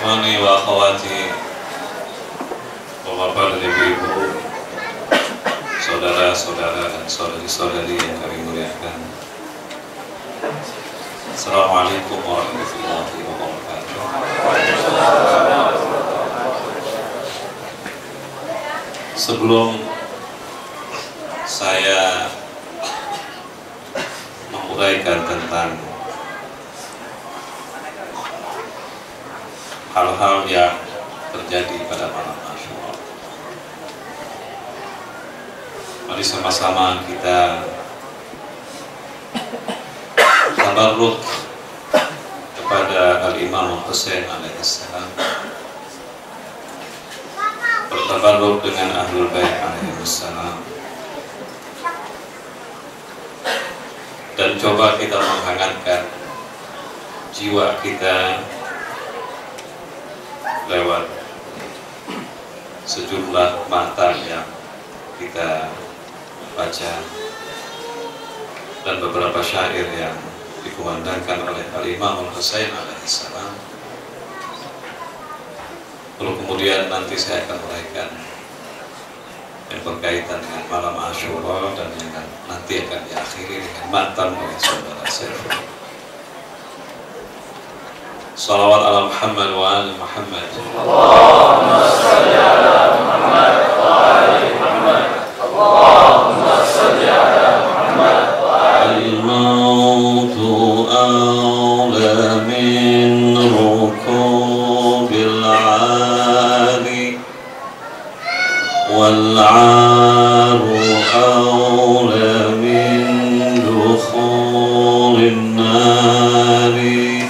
Ikhwani wa akhwati, bapak dan ibu-ibu, saudara-saudara dan saudari-saudari yang kami muliakan. Assalamualaikum warahmatullahi wabarakatuh. Sebelum saya menguraikan tentang hal-hal yang terjadi pada malam Asyura, mari sama-sama kita tabarruk kepada Al-Imam Husain alaihissalam, bertabarruk dengan Ahlul Bait alaihissalam, dan coba kita menghangatkan jiwa kita lewat sejumlah matan yang kita baca dan beberapa syair yang dikumandangkan oleh Al-Imam Husain alaihissalam. Lalu kemudian nanti saya akan uraikan yang berkaitan dengan malam Asyura dan yang nanti akan diakhiri dengan matan oleh saudara saya. Salawat ala Muhammad wa ali Muhammad. Allahumma salli ala Muhammad wa ali Muhammad. Allahumma salli ala Muhammad wa ali Muhammad. Al-mautu awla min rukubil ali wal 'aru awla min dukhulin nari.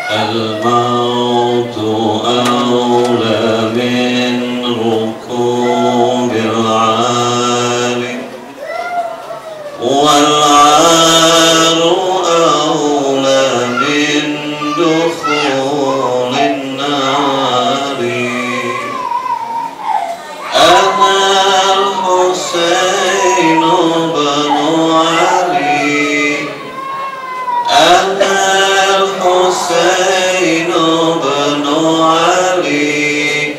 الموت أولى من ركوب العالي والعار أولى من دخول النار. أنا الحسين بن علي، أنا الحسين بن علي،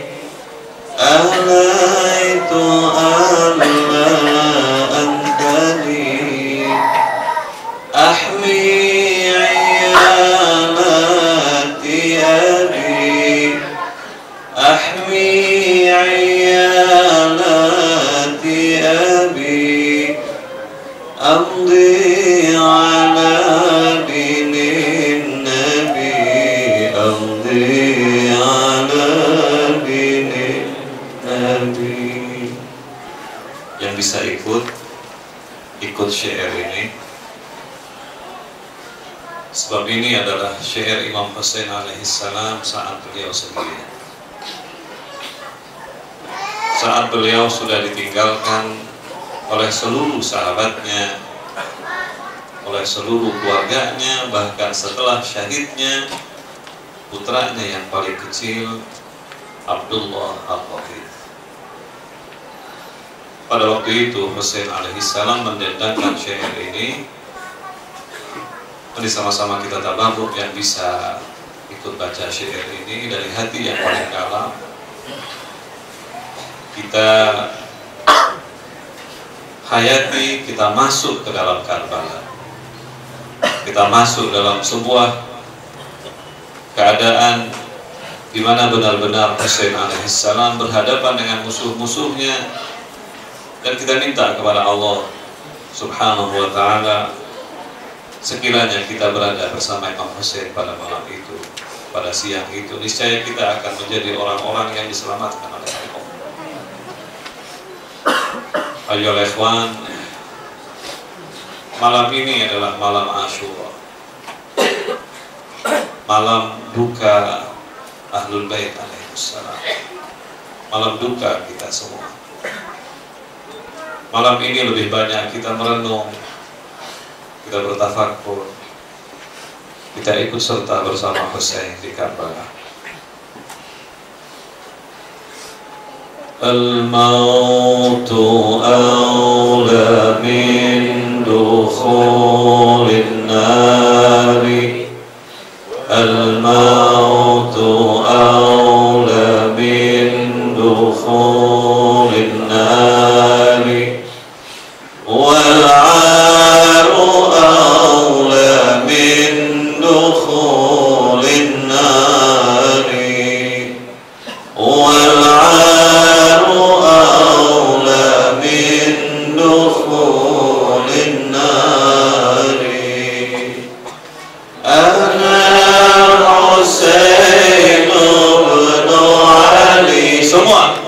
أهليت ألا أنتني أحمي عيالات أبي، أحمي عيالات أبي، أمضي على دين النبي، أمضي على دين النبي. Yang bisa ikut syair ini, sebab ini adalah syair Imam Husain alaihissalam saat beliau sendiri, saat beliau sudah ditinggalkan oleh seluruh sahabatnya, oleh seluruh keluarganya, bahkan setelah syahidnya putranya yang paling kecil, Abdullah Al-Hafidh. Pada waktu itu Husain alaihissalam mendendangkan syair ini. Mari sama-sama kita tabarruk yang bisa ikut baca syair ini dari hati yang paling dalam. Kita hayati, kita masuk ke dalam Karbala, kita masuk dalam sebuah keadaan di mana benar-benar Husain alaihissalam berhadapan dengan musuh-musuhnya, dan kita minta kepada Allah subhanahu wa ta'ala, sekiranya kita berada bersama Imam Husain pada malam itu, pada siang itu, niscaya kita akan menjadi orang-orang yang diselamatkan oleh Allah. Ayolah ikhwan, malam ini adalah malam Asyura, malam duka Ahlul Bait alaihissalam, malam duka kita semua. Malam ini lebih banyak kita merenung, kita bertafakur, kita ikut serta bersama Husain di Karbala. الموت أولى من دخول النار الموت والعار أولى من دخول النار والعار أولى من دخول النار أنا حسين بن علي semua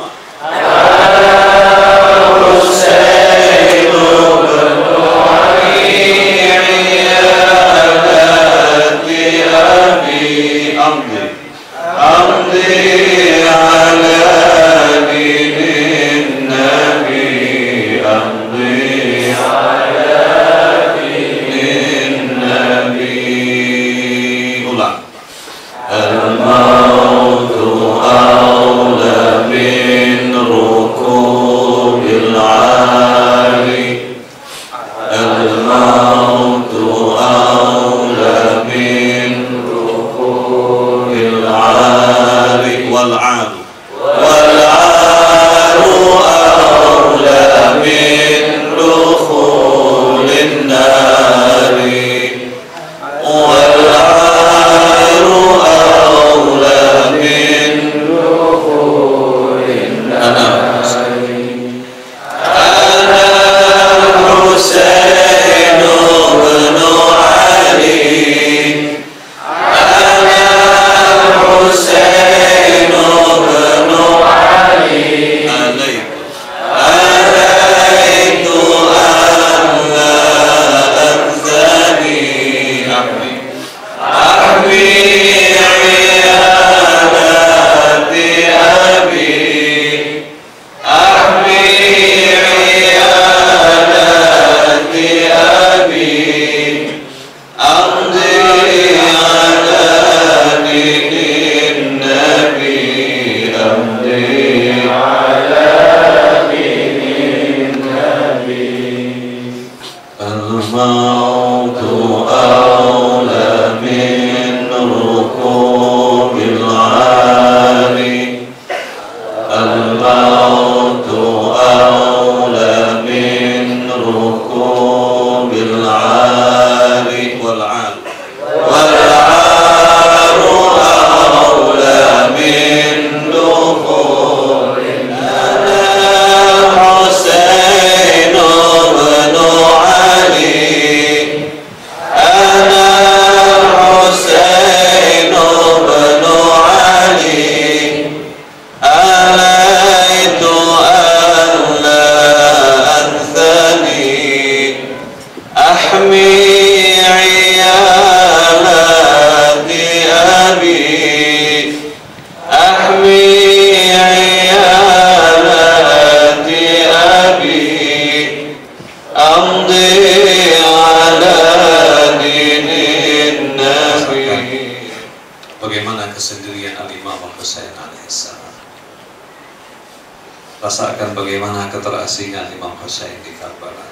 rasakan bagaimana keterasingan Imam Husain di Karbala.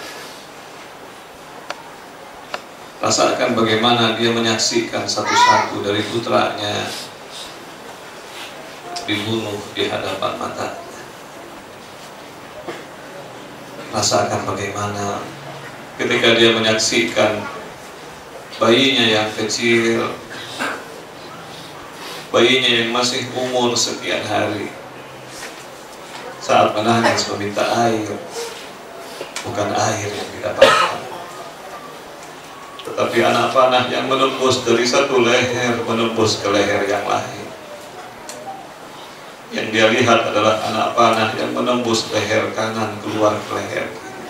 Rasakan bagaimana dia menyaksikan satu-satu dari putranya dibunuh di hadapan matanya. Rasakan bagaimana ketika dia menyaksikan bayinya yang kecil, bayinya yang masih umur sekian hari, saat menangis meminta air, bukan air yang didapatkan, tetapi anak panah yang menembus dari satu leher menembus ke leher yang lain. Yang dia lihat adalah anak panah yang menembus leher kanan keluar ke leher kiri.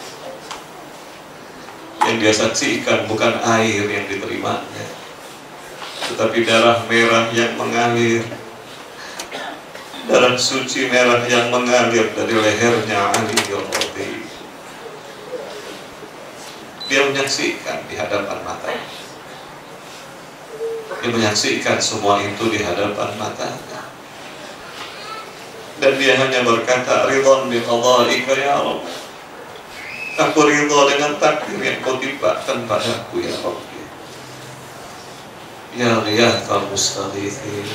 Yang dia saksikan bukan air yang diterimanya, tetapi darah merah yang mengalir, darah suci merah yang mengalir dari lehernya Ali al-Qadhi. Dia menyaksikan di hadapan matanya. Dia menyaksikan semua itu di hadapan matanya. Dan dia hanya berkata, ridwan bi qada'ika ya Rabb. Aku ridha dengan takdir yang kau timpakan padaku ya Rabb. Ya Ghiyathal Mustaghithin,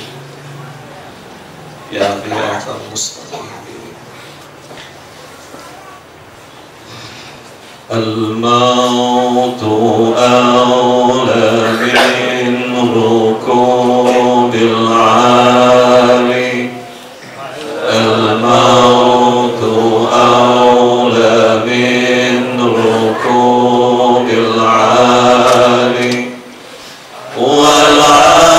Ya Ghiyathal Mustaghithin. الموت أولى من ركوب العالي الموت أولى من ركوب العالي والعار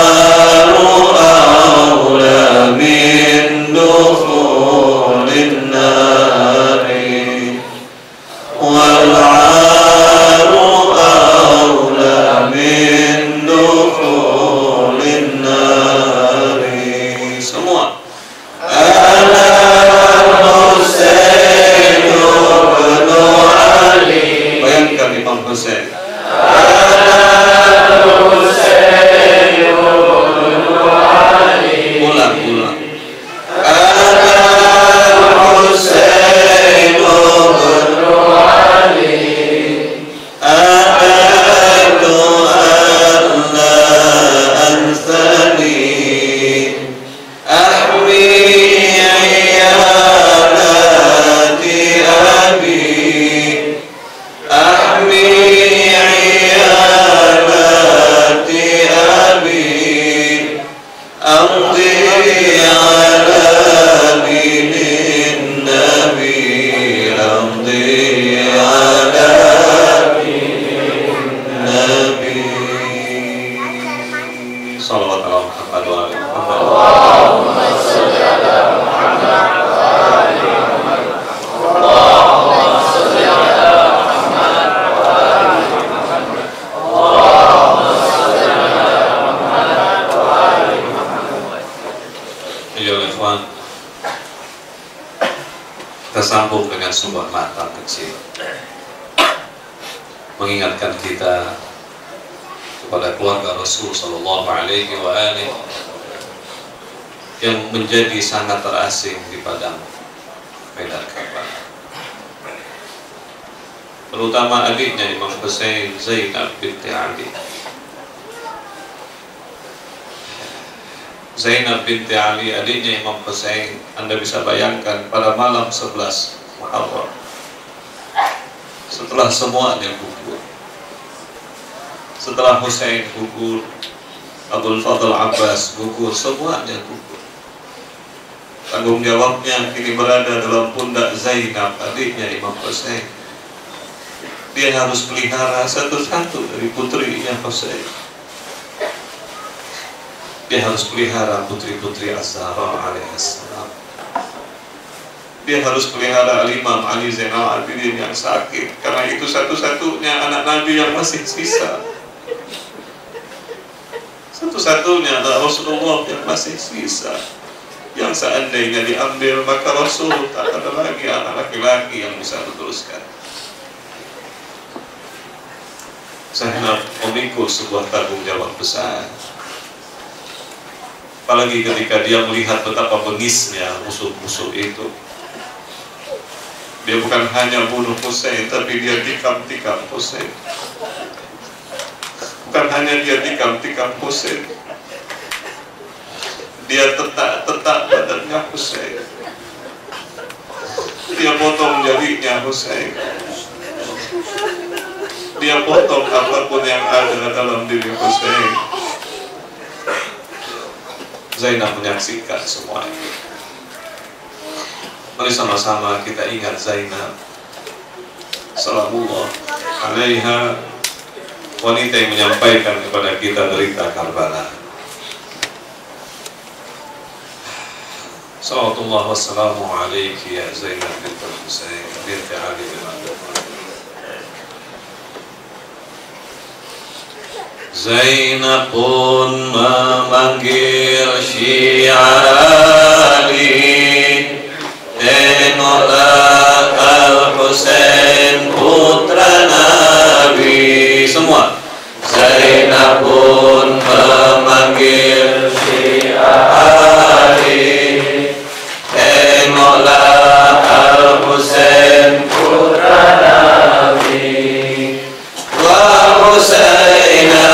أولى من دخول النار والعار أولى من دخول النار. Semua. Ana Husain bin Ali. Bayangkan Imam Husain. Ana Husain bin Ali. Ulang. Ana Husain bin Ali. Aradtu an la ansani ahmi iyadati abi ahmi iyadati abi amdi ala dinin nabi amdi ala dinin nabi. Salawat ala Muhammad wa ala Muhammad. Allahumma sholli ala Muhammad wa ali Muhammad. Allahumma sholli ala Muhammad wa ali Muhammad. Allahumma sholli ala Muhammad wa ali Muhammad. Ayo ikhwan, kita sambung dengan sebuah mata kecil mengingatkan kita kepada keluarga Rasul Sallallahu Alaihi Wasallam yang menjadi sangat terasing di padang Medan Karbala, terutama adiknya Imam Husain, Zainab binti Ali. Zainab binti Ali, adiknya Imam Husain. Anda bisa bayangkan pada malam 11 Muharram, setelah semuanya gugur, setelah Husain gugur, Abdul Fadl Abbas gugur, semuanya gugur. Tanggung jawabnya kini berada dalam pundak Zainab, adiknya Imam Husain. Dia harus pelihara satu-satu dari putrinya Husain. Dia harus pelihara putri-putri Az-Zahra alaihissalam. Dia harus pelihara Imam Ali Zainal Abidin yang sakit, karena itu satu-satunya anak Nabi yang masih sisa. Satu-satunya adalah Rasulullah yang masih sisa, yang seandainya diambil maka Rasul tak ada lagi anak laki-laki yang bisa meneruskan. Zainab memikul sebuah tanggung jawab besar, apalagi ketika dia melihat betapa bengisnya musuh-musuh itu. Dia bukan hanya bunuh Husain, tapi dia tikam-tikam Husain. Bukan hanya dia tikam-tikam Husain, dia tetak-tetak badannya Husain. Dia potong jarinya Husain. Dia potong apapun yang ada dalam diri Husain. Zainab menyaksikan semua itu. Mari sama-sama kita ingat Zainab Salamullah alaiha, wanita yang menyampaikan kepada kita berita Karbala. Salawatullah wassalamu alaiki ya Zainab bint Husain binti Ali bin Abi Thalib. Zainab pun memanggil Syi'ali, tengoklah Al-Husain putra Nabi. Semua. Zainab pun memanggil Syi'ali, tengoklah Al-Husain putra Nabi. Wa Husaina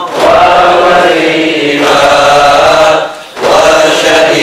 wa Walida wa Syahid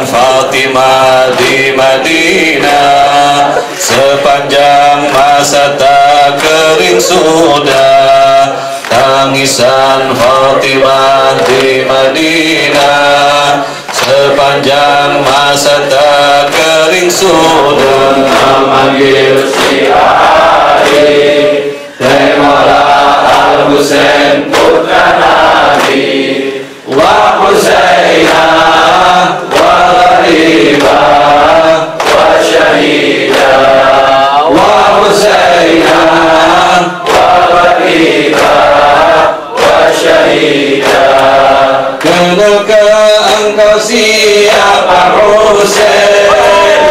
Fatimah di Madinah, sepanjang masa tak kering sudah. Tangisan Fatimah di Madinah, sepanjang masa tak kering sudah. Memanggil si Ali, tengoklah Al-Husain putra Nabi. Wa Husainah wa gharibah wa syahidah. Wa Husainah wa gharibah wa syahidah. Kenalkah engkau siapa Husain?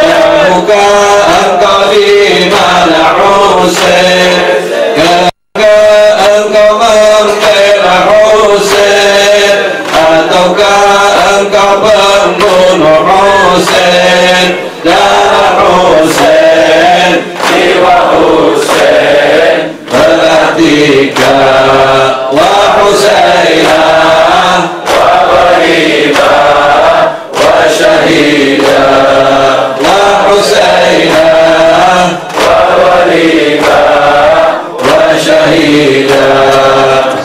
Tahukah engkau di mana Husain? Kenalkah engkau membela Husain? Ataukah engkau pembunuh Husain? Darah Husain, Jiwa Husain, perhatikan. Wa Husainah wa gharibah wa syahidah. wa Husainah Wa gharibah wa syahidah.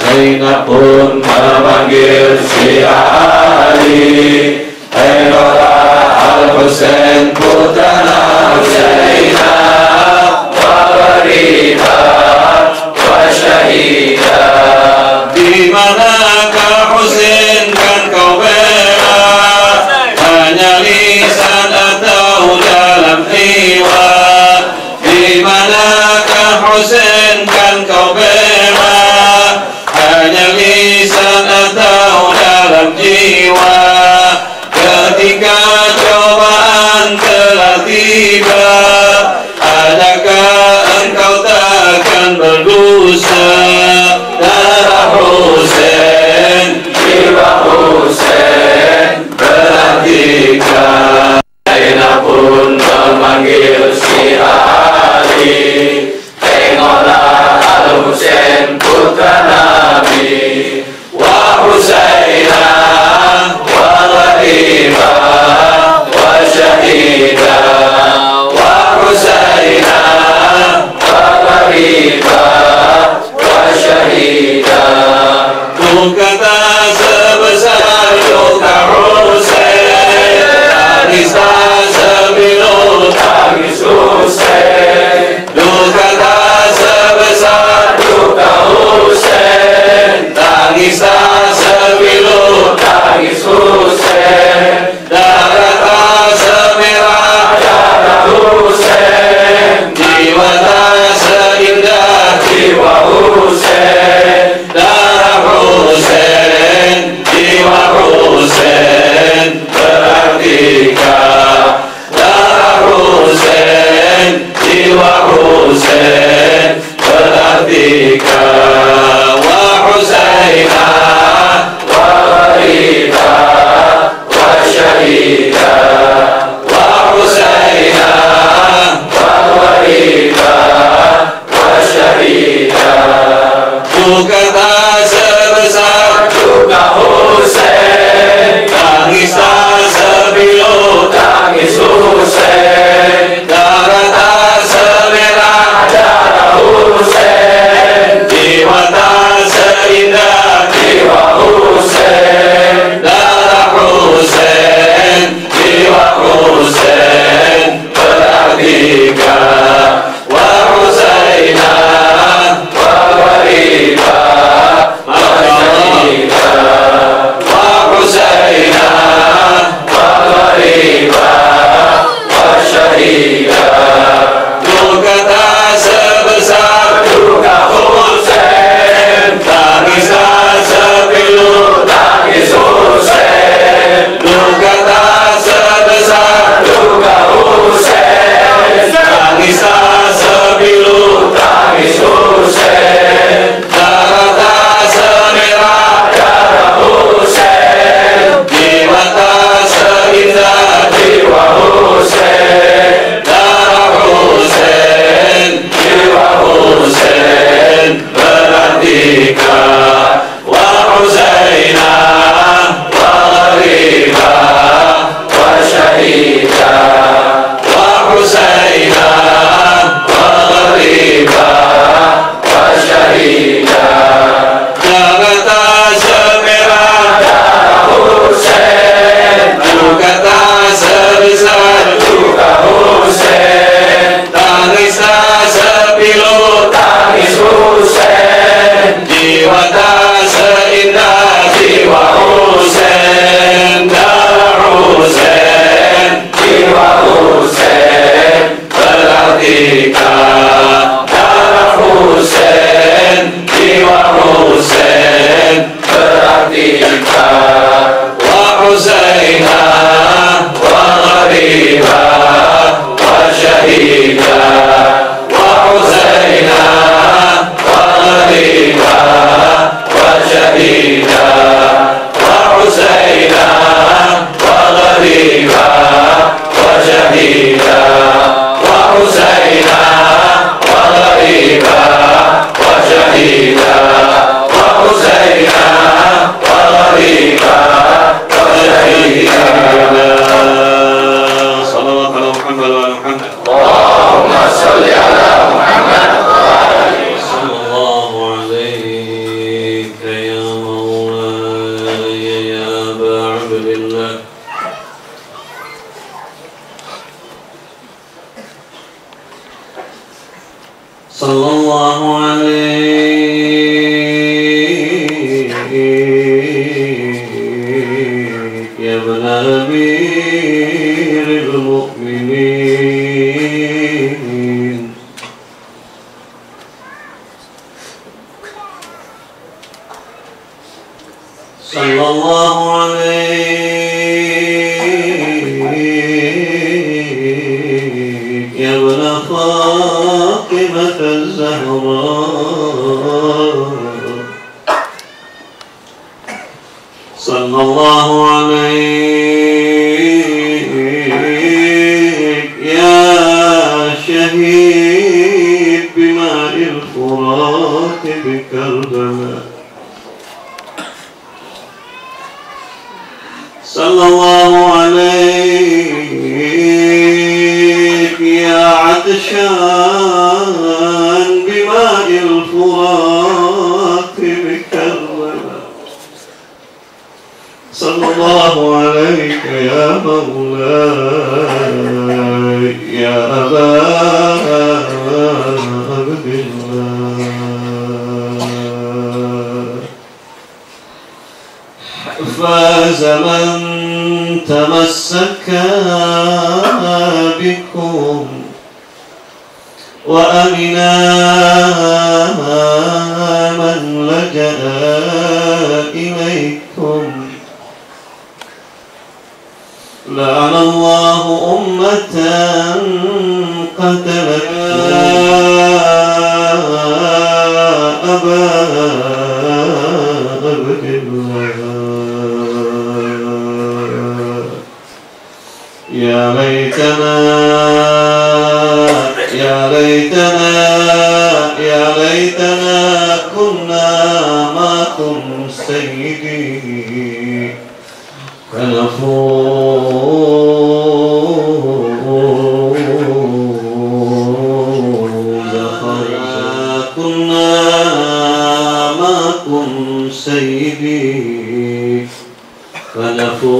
Zainab pun Memanggil si Ali, tengoklah Al-Husain sallallahu alaihi ya amiril mu'minin. Sallallahu alaihi ya Fatimah az-Zahra. Sallallahu alaihi ya syahid bima'il furat bi Karbala. Sallallahu alaihi ya atshan bima'il furat bi Karbala. Sallallahu alaihi ya Mawlay ya Aba Abdillah. فاز من تمسك بكم وأمنا من لجأ إليكم. لعن الله أمة قتلت أبا عبد الله. يا ليتنا كنا معكم سيدي فنفوز خيرا. كنا معكم سيدي فنفوز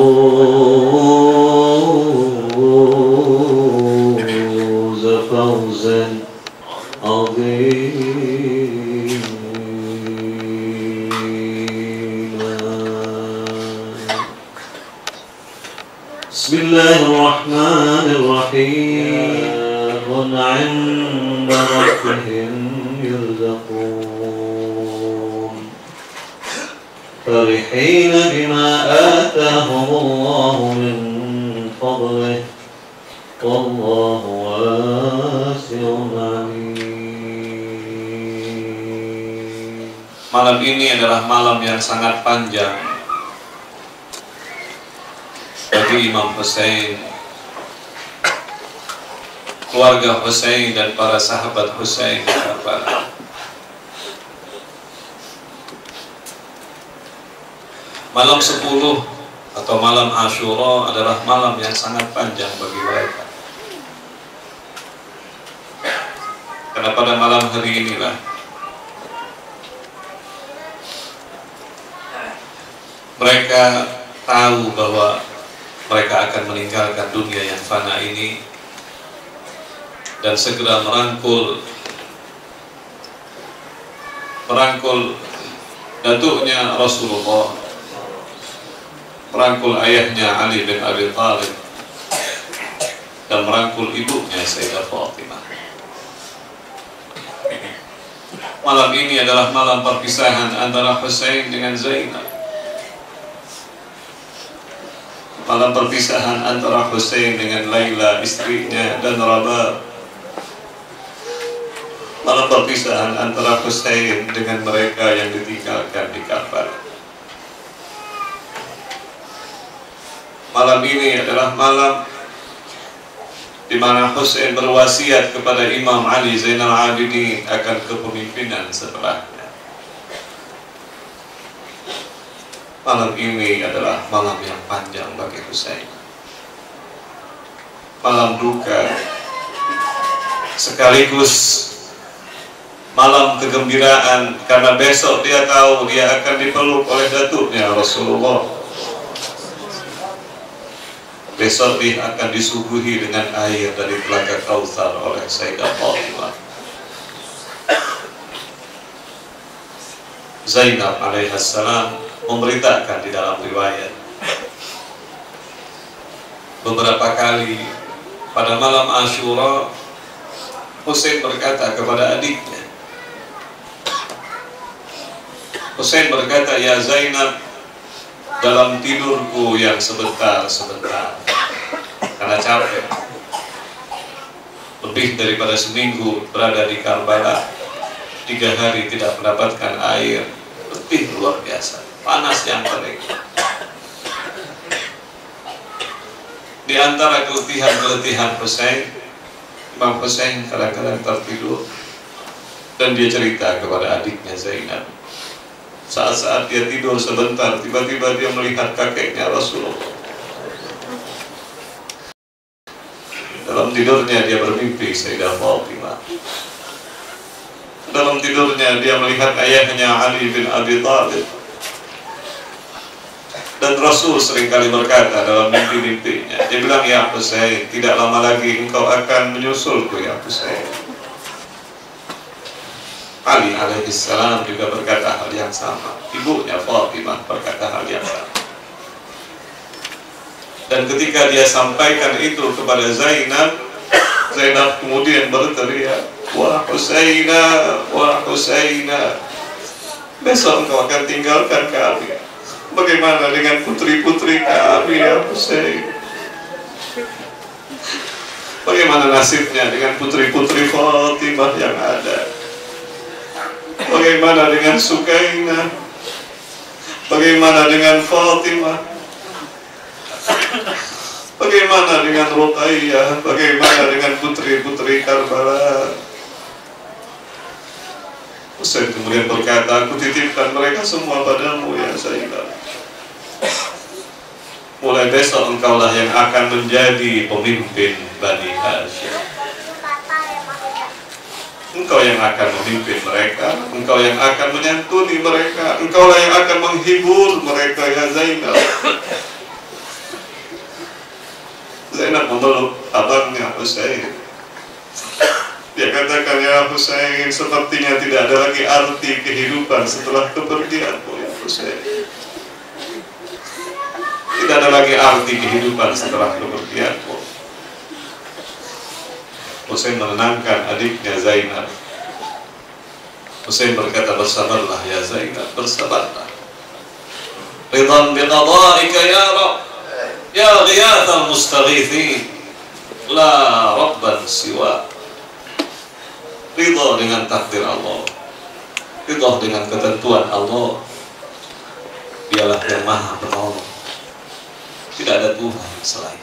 فوزا عظيما. بسم الله الرحمن الرحيم. عند ربهم يرزقون فرحين بما آتاهم الله من فضله والله واسع عليم. Malam ini adalah malam yang sangat panjang bagi Imam Hussein, keluarga Hussein dan para sahabat Hussein di Karbala. Malam 10 atau malam Ashura adalah malam yang sangat panjang bagi mereka. Karena pada malam hari inilah mereka tahu bahwa mereka akan meninggalkan dunia yang fana ini dan segera merangkul datuknya Rasulullah, merangkul ayahnya Ali bin Abi Thalib, dan merangkul ibunya Sayyidah Fatimah. Malam ini adalah malam perpisahan antara Hussein dengan Zainab. Malam perpisahan antara Hussein dengan Laila istrinya dan Rabah. Malam perpisahan antara Hussein dengan mereka yang ditinggalkan di Karbala. Malam ini adalah malam di mana Hussein berwasiat kepada Imam Ali Zainal Abidin akan kepemimpinan setelahnya. Malam ini adalah malam yang panjang bagi Hussein. Malam duka sekaligus malam kegembiraan, karena besok dia tahu dia akan dipeluk oleh datuknya Rasulullah. Besok dia akan disuguhi dengan air dari telaga Kautsar oleh Sayyidah Fatimah. Zainab alaihissalam memberitakan di dalam riwayat, beberapa kali pada malam Asyura Husain berkata kepada adiknya, Husain berkata, "Ya Zainab, dalam tidurku yang sebentar-sebentar, karena capek, lebih daripada seminggu berada di Karbala, 3 hari tidak mendapatkan air, letih luar biasa, panas yang terik." Di antara keletihan Husain, Imam Husain kadang-kadang tertidur, dan dia cerita kepada adiknya Zainab, saat-saat dia tidur sebentar, tiba-tiba dia melihat kakeknya Rasulullah. Dalam tidurnya dia bermimpi Sayyidah Fatimah. Dalam tidurnya dia melihat ayahnya Ali bin Abi Thalib. Dan Rasul seringkali berkata dalam mimpi-mimpinya, dia bilang, "Ya Husain, tidak lama lagi engkau akan menyusulku ya Husain." Ali alaihissalam juga berkata hal yang sama. Ibunya Fatimah berkata hal yang sama. Dan ketika dia sampaikan itu kepada Zainab, Zainab kemudian berteriak, "Wah Husaina, wah Husaina, besok engkau akan tinggalkan kami. Bagaimana dengan putri-putri kami ya Husain? Bagaimana nasibnya dengan putri-putri Fatimah yang ada? Bagaimana dengan Sukainah? Bagaimana dengan Fatimah? Bagaimana dengan Ruqayyah? Bagaimana dengan putri-putri Karbala?" Husain kemudian berkata, "Aku titipkan mereka semua padamu ya Zainab. Mulai besok engkaulah yang akan menjadi pemimpin Bani Hashim. Engkau yang akan memimpin mereka, engkau yang akan menyantuni mereka, engkaulah yang akan menghibur mereka ya Zainab." Zainab memeluk abangnya Husain. Dia katakan, "Ya Husain, sepertinya tidak ada lagi arti kehidupan setelah kepergianmu ya Husain. Tidak ada lagi arti kehidupan setelah kepergianmu." Husain menenangkan adiknya Zainab. Husain berkata, "Bersabarlah ya Zainab, bersabarlah. Ridhan biqada'ika ya Rabb, ya ghiyathal mustaghithin, la rabban siwa." Ridha dengan takdir Allah, ridha dengan ketentuan Allah. Dialah yang maha penolong, tidak ada Tuhan selain.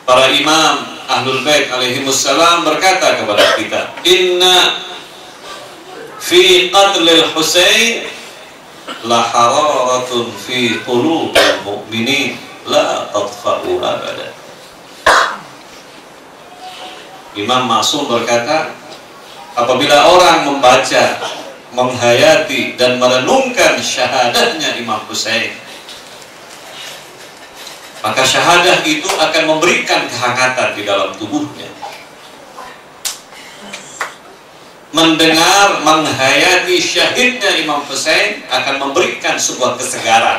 Para imam Ahlul Bait alaihimussalam berkata kepada kita, "Inna fi qatlil Husain la hararatun fi qulubil mu'minin la tadfa'u abada." Imam Ma'sum berkata, apabila orang membaca, menghayati dan merenungkan syahadahnya Imam Husain, maka syahadah itu akan memberikan kehangatan di dalam tubuhnya. Mendengar, menghayati syahidnya Imam Husain akan memberikan sebuah kesegaran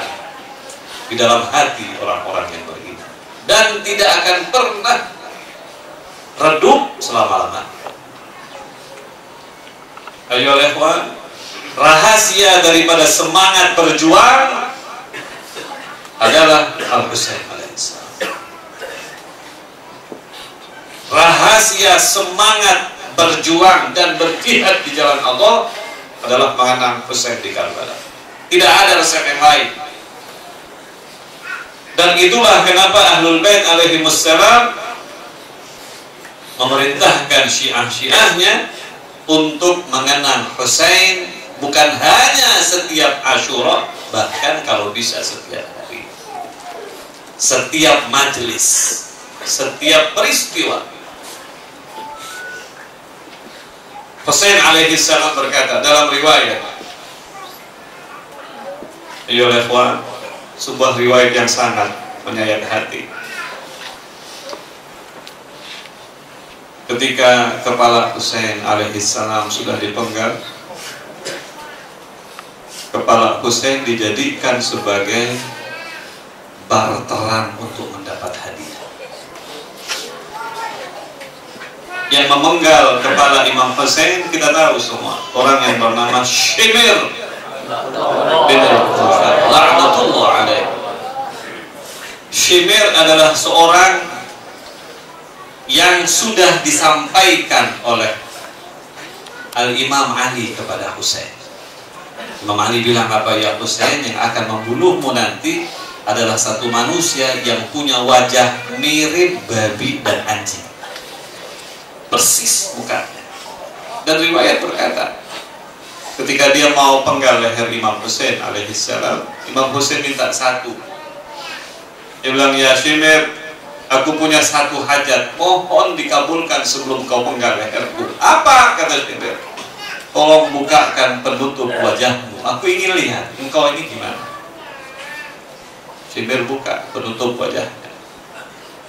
di dalam hati orang-orang yang beriman, dan tidak akan pernah redup selama-lamanya. Ayo ikhwan, rahasia daripada semangat berjuang adalah Al-Husain alaihissalam. Rahasia semangat berjuang dan berjihad di jalan Allah adalah mengenang Husain di Karbala. Tidak ada resep yang lain. Dan itulah kenapa Ahlul Bait alaihimussalam memerintahkan syiah-syiahnya untuk mengenang Husain bukan hanya setiap Asyura, bahkan kalau bisa setiap hari, setiap majelis, setiap peristiwa. Husain alaihissalam berkata dalam riwayat, ya ikhwan, sebuah riwayat yang sangat menyayat hati. Ketika kepala Husain alaihissalam sudah dipenggal, kepala Husain dijadikan sebagai barteran untuk mendapat hadiah. Yang memenggal kepala Imam Husain kita tahu semua, orang yang bernama Shimir bin Al-Khuzaimah la'natullah alaih. Shimir adalah seorang yang sudah disampaikan oleh Al-Imam Ali kepada Husain. Imam Ali bilang, apa ya Husain, yang akan membunuhmu nanti adalah satu manusia yang punya wajah mirip babi dan anjing, persis mukanya. Dan riwayat berkata, ketika dia mau penggal leher Imam Husain alaihissalam, Imam Husain minta satu. Dia bilang, ya Shimir, aku punya satu hajat, mohon dikabulkan sebelum kau penggal leherku. Apa? Kata Shimir, tolong bukakan penutup wajahmu, aku ingin lihat engkau ini gimana. Shimir buka penutup wajahnya,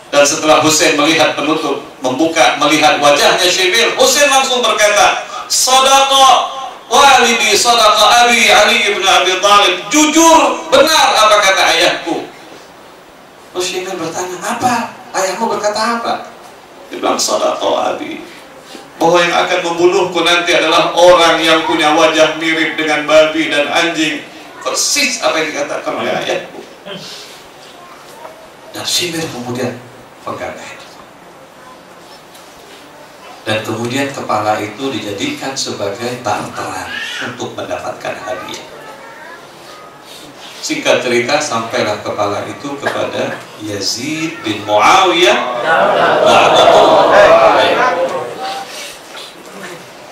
dan setelah Husain melihat penutup, melihat wajahnya Shimir, Husain langsung berkata, sadaqa walidi, sadaqa abi Ali ibn Abi Thalib, jujur, benar apa kata ayahku. Terus Shimir bertanya, apa? Ayahmu berkata apa? Dia bilang, sadaqa abi, bahwa yang akan membunuhku nanti adalah orang yang punya wajah mirip dengan babi dan anjing, persis apa yang dikatakan oleh ayahku. Dan Shimir kemudian penggal leher, dan kemudian kepala itu dijadikan sebagai barteran untuk mendapatkan hadiah. Singkat cerita, sampailah kepala itu kepada Yazid bin Muawiyah.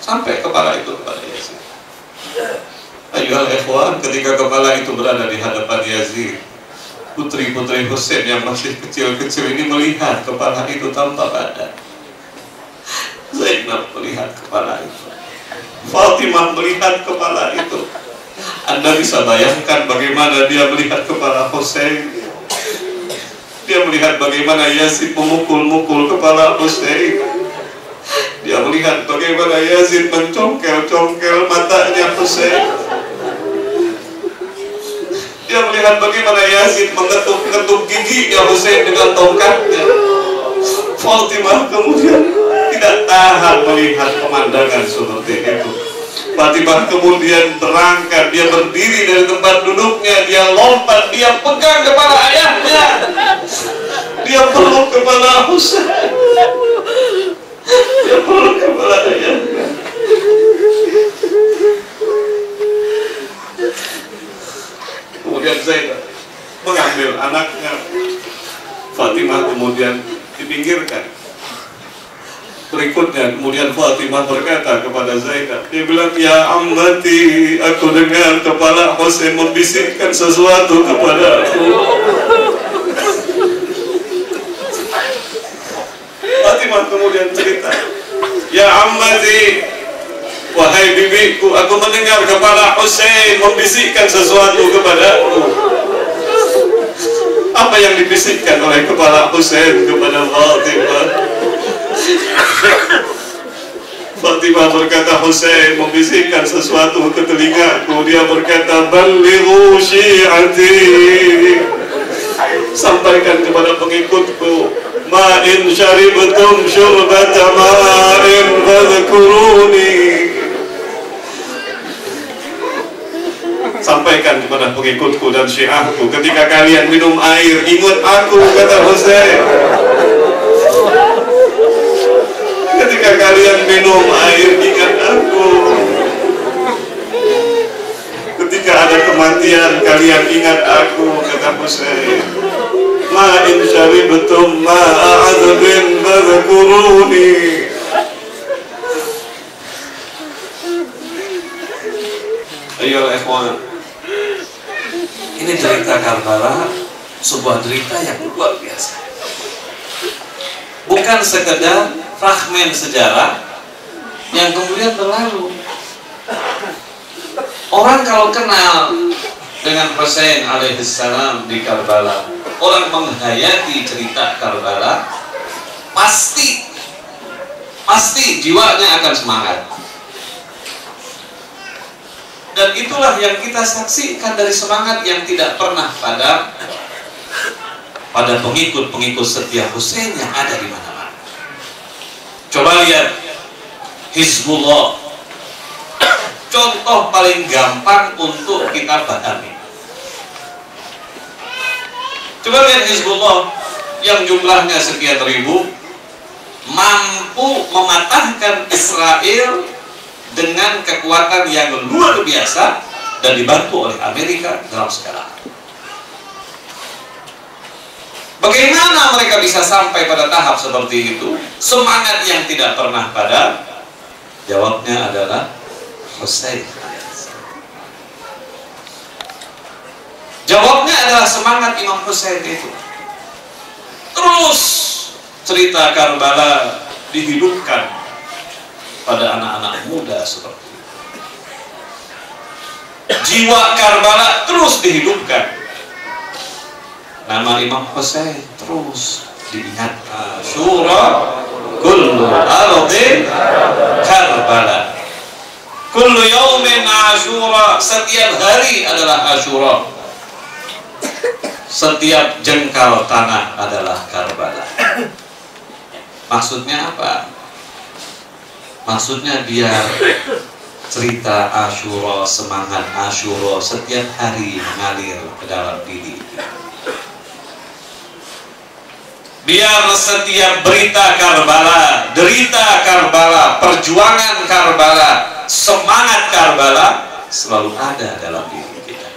Sampai kepala itu kepada Yazid. Ayolah ikhwan, ketika kepala itu berada di hadapan Yazid, putri-putri Husain yang masih kecil-kecil ini melihat kepala itu tanpa badan. Zainab melihat kepala itu, Fatimah melihat kepala itu. Anda bisa bayangkan bagaimana dia melihat kepala Husain. Dia melihat bagaimana Yazid memukul-mukul kepala Husain. Dia melihat bagaimana Yazid mencongkel-congkel matanya Husain. Dia melihat bagaimana Yazid mengetuk-ngetuk giginya Husain dengan tongkatnya. Fatimah kemudian tidak tahan melihat pemandangan seperti itu. Fatimah kemudian berangkat, dia berdiri dari tempat duduknya, dia lompat, dia pegang kepala ayahnya, dia peluk kepala Husain, dia peluk kepala ayahnya. Kemudian Zainab mengambil anaknya, Fatimah kemudian dipinggirkan. Berikutnya kemudian Fatimah berkata kepada Zainab, dia bilang, ya ammati, aku dengar kepala Husain membisikkan sesuatu kepada aku. Fatimah kemudian cerita, ya ammati, wahai bibiku, aku mendengar kepala Husain membisikkan sesuatu kepadaku. Apa yang dibisikkan oleh kepala Husain kepada Fatimah? Fatimah berkata, Husain membisikkan sesuatu ke telingaku. Dia berkata, ballighu syi'ati, sampaikan kepada pengikutku, ma in syaribtum syurbata ma'in fadhkuruni, sampaikan kepada pengikutku dan syiahku, ketika kalian minum air, ingat aku, kata Husain. Ketika kalian minum air, ingat aku. Ketika ada kematian, kalian ingat aku, kata Husain. Ma in syaribtum ma'adzabin fadhkuruni. Ayolah ikhwan, ini cerita Karbala, sebuah cerita yang luar biasa. Bukan sekedar fragmen sejarah yang kemudian berlalu. Orang kalau kenal dengan Husain alaihissalam di Karbala, orang menghayati cerita Karbala, pasti jiwanya akan semangat. Dan itulah yang kita saksikan dari semangat yang tidak pernah padam pada pengikut-pengikut setia Husain yang ada di mana-mana. Coba lihat Hizbullah, contoh paling gampang untuk kita pahami. Coba lihat Hizbullah yang jumlahnya sekian ribu, mampu mematahkan Israel dengan kekuatan yang luar biasa dan dibantu oleh Amerika dalam segala hal. Bagaimana mereka bisa sampai pada tahap seperti itu? Semangat yang tidak pernah padam. Jawabnya adalah Husain. Jawabnya adalah semangat Imam Husain itu. Terus cerita Karbala dihidupkan pada anak-anak muda seperti itu. Jiwa Karbala terus dihidupkan. Nama Imam Husain terus diingat. Asyura kullu ardi Karbala. Kullu yaumin Asyura. Setiap hari adalah Asyura. Setiap jengkal tanah adalah Karbala. Maksudnya apa? Maksudnya biar cerita Asyura, semangat Asyura setiap hari mengalir ke dalam diri. Biar setiap berita Karbala, derita Karbala, perjuangan Karbala, semangat Karbala selalu ada dalam diri kita.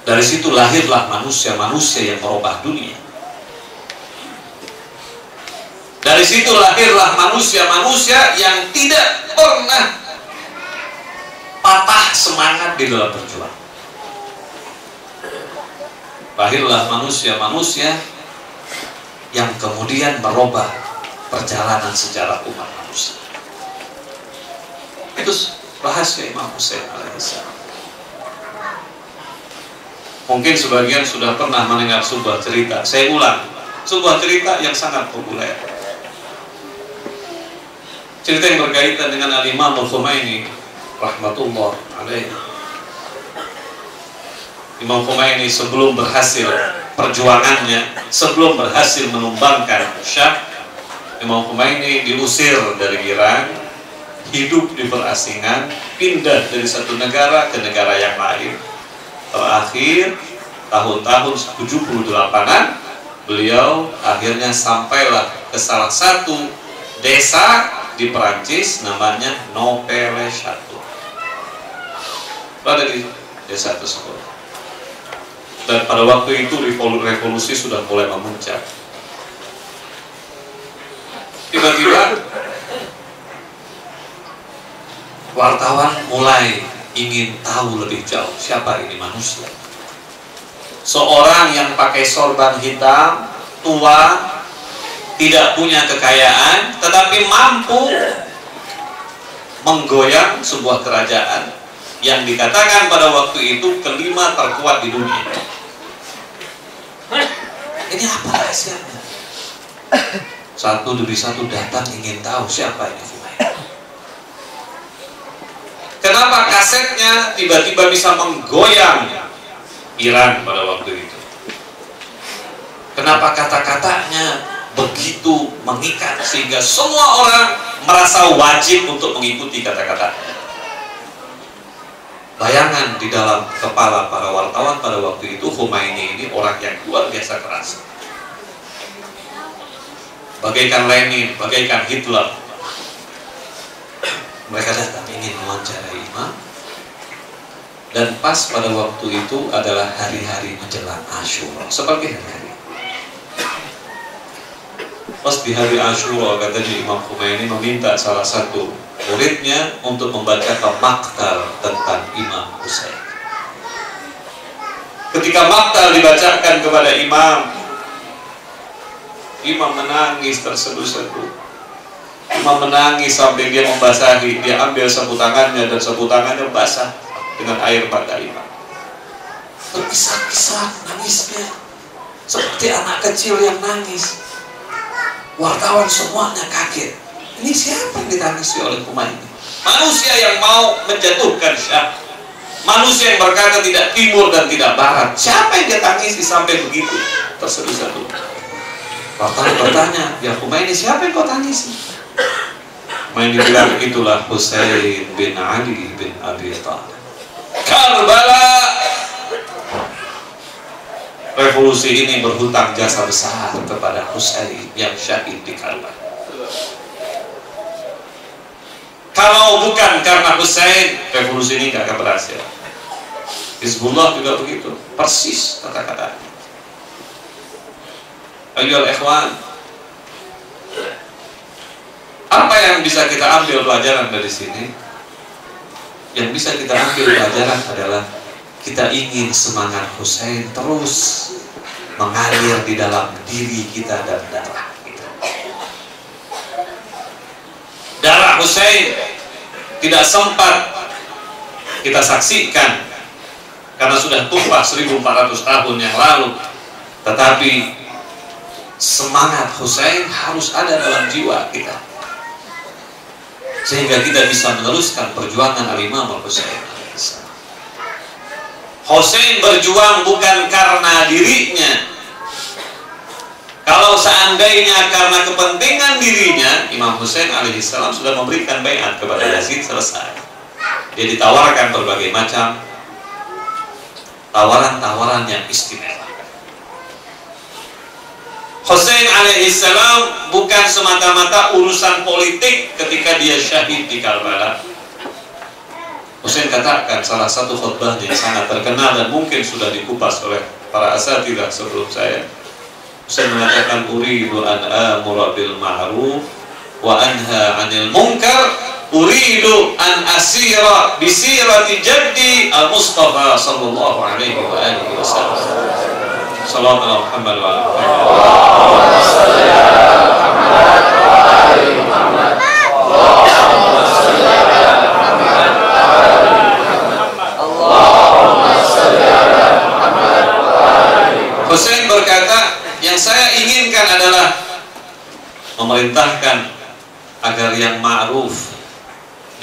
Dari situ lahirlah manusia-manusia yang merubah dunia. Dari situ lahirlah manusia-manusia yang tidak pernah patah semangat di dalam berjuang. Lahirlah manusia-manusia yang kemudian merubah perjalanan sejarah umat manusia. Itu rahasia Imam Husain alaihissalam. Mungkin sebagian sudah pernah mendengar sebuah cerita. Saya ulang, sebuah cerita yang sangat populer. Cerita yang berkaitan dengan Al-Imam Al-Khomeini rahmatullah alaihi. Imam Khomeini sebelum berhasil perjuangannya, sebelum berhasil menumbangkan Syah, Imam Khomeini diusir dari Iran, hidup di perasingan, pindah dari satu negara ke negara yang lain. Terakhir tahun-tahun 78-an beliau akhirnya sampailah ke salah satu desa di Perancis namanya Nopere-Château. Berada di desa tersebut. Dan pada waktu itu revolusi sudah mulai memuncak. Tiba-tiba wartawan mulai ingin tahu lebih jauh siapa ini manusia. Seorang yang pakai sorban hitam, tua, tidak punya kekayaan, tetapi mampu menggoyang sebuah kerajaan yang dikatakan pada waktu itu kelima terkuat di dunia. Ini apa rahasianya? Satu demi satu datang ingin tahu siapa ini Khomeini. Kenapa kasetnya tiba-tiba bisa menggoyang Iran pada waktu itu? Kenapa kata-katanya begitu mengikat sehingga semua orang merasa wajib untuk mengikuti kata-katanya? Bayangan di dalam kepala para wartawan pada waktu itu, Khomeini ini orang yang luar biasa keras. Bagaikan Lenin, bagaikan Hitler. Mereka datang ingin mewawancarai imam. Dan pas pada waktu itu adalah hari-hari menjelang Asyura. Seperti hari-hari. Pas di hari Asyura, katanya Imam Khomeini meminta salah satu muridnya untuk membacakan maktal tentang Imam Husain. Ketika maktal dibacakan kepada Imam, Imam menangis terseduh-seduh. Imam menangis sampai dia membasahi, dia ambil sapu tangannya dan sapu tangannya basah dengan air mata Imam. Berkisah-kisah nangisnya seperti anak kecil yang nangis. Wartawan semuanya kaget. Ini siapa yang ditangisi oleh Khomeini? Manusia yang mau menjatuhkan Syah, manusia yang berkata tidak timur dan tidak barat. Siapa yang dia tangisi sampai begitu? Terseduh-seduh. Wartawan bertanya, ya Khomeini, siapa yang kau tangisi? Khomeini bilang, itulah Husain bin Ali bin Abi Thalib. Karbala. Revolusi ini berhutang jasa besar kepada Husain yang syahid di Karbala. Kalau bukan karena Husain, revolusi ini gak akan berhasil. Hizbullah juga begitu, persis kata-kata. Ayolah ikhwan, apa yang bisa kita ambil pelajaran dari sini? Yang bisa kita ambil pelajaran adalah kita ingin semangat Husain terus mengalir di dalam diri kita dan darah kita. Darah Husain tidak sempat kita saksikan karena sudah tumpah 1400 tahun yang lalu, tetapi semangat Husain harus ada dalam jiwa kita sehingga kita bisa meneruskan perjuangan Al-Imam Al-Husain. Husain berjuang bukan karena dirinya. Kalau seandainya karena kepentingan dirinya, Imam Husain alaihissalam sudah memberikan baiat kepada Yazid, selesai. Dia ditawarkan berbagai macam tawaran-tawaran yang istimewa. Husain alaihissalam bukan semata-mata urusan politik ketika dia syahid di Karbala. Husain katakan salah satu khutbahnya yang sangat terkenal dan mungkin sudah dikupas oleh para asatidzah sebelum saya. Husain mengatakan, uridu an amura bil ma'ruf wa anha 'anil munkar, uridu an asira bi sirati jaddi al-Mustafa sallallahu alaihi wa alihi wasallam. Sallallahu ala Muhammad wa ala Muhammad. Husain berkata, yang saya inginkan adalah memerintahkan agar yang ma'ruf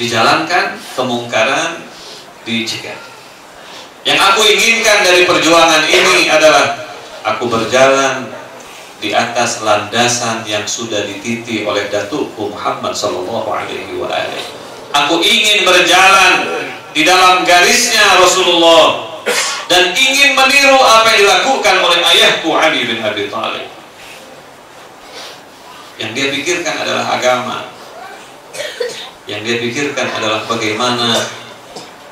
dijalankan, kemungkaran dicegah. Yang aku inginkan dari perjuangan ini adalah aku berjalan di atas landasan yang sudah dititi oleh Datukku Muhammad sallallahu alaihi wa alihi. Aku ingin berjalan di dalam garisnya Rasulullah dan ingin meniru apa yang dilakukan oleh ayahku Ali bin Abi Thalib. Yang dia pikirkan adalah agama. Yang dia pikirkan adalah bagaimana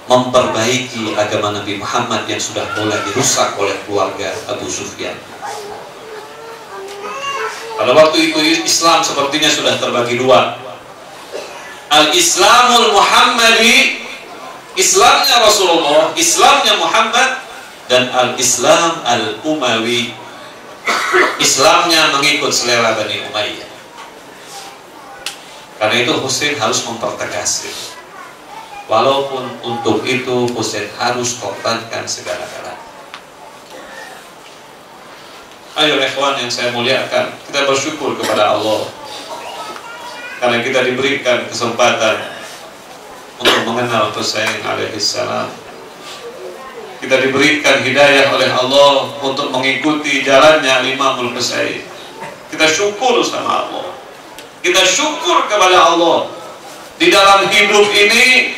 memperbaiki agama Nabi Muhammad yang sudah mulai dirusak oleh keluarga Abu Sufyan. Pada waktu itu Islam sepertinya sudah terbagi dua. Al-Islamul Muhammadi, Islamnya Rasulullah, Islamnya Muhammad, dan Al-Islam Al-Umawi, Islamnya mengikut selera Bani Umayyah. Karena itu Husain harus mempertegas itu. Walaupun untuk itu Husain harus korbankan segala-galanya. Ayo ikhwan yang saya muliakan, kita bersyukur kepada Allah karena kita diberikan kesempatan untuk mengenal Husain alaihissalam. Kita diberikan hidayah oleh Allah untuk mengikuti jalannya Imamul Husain. Kita syukur sama Allah. Kita syukur kepada Allah. Di dalam hidup ini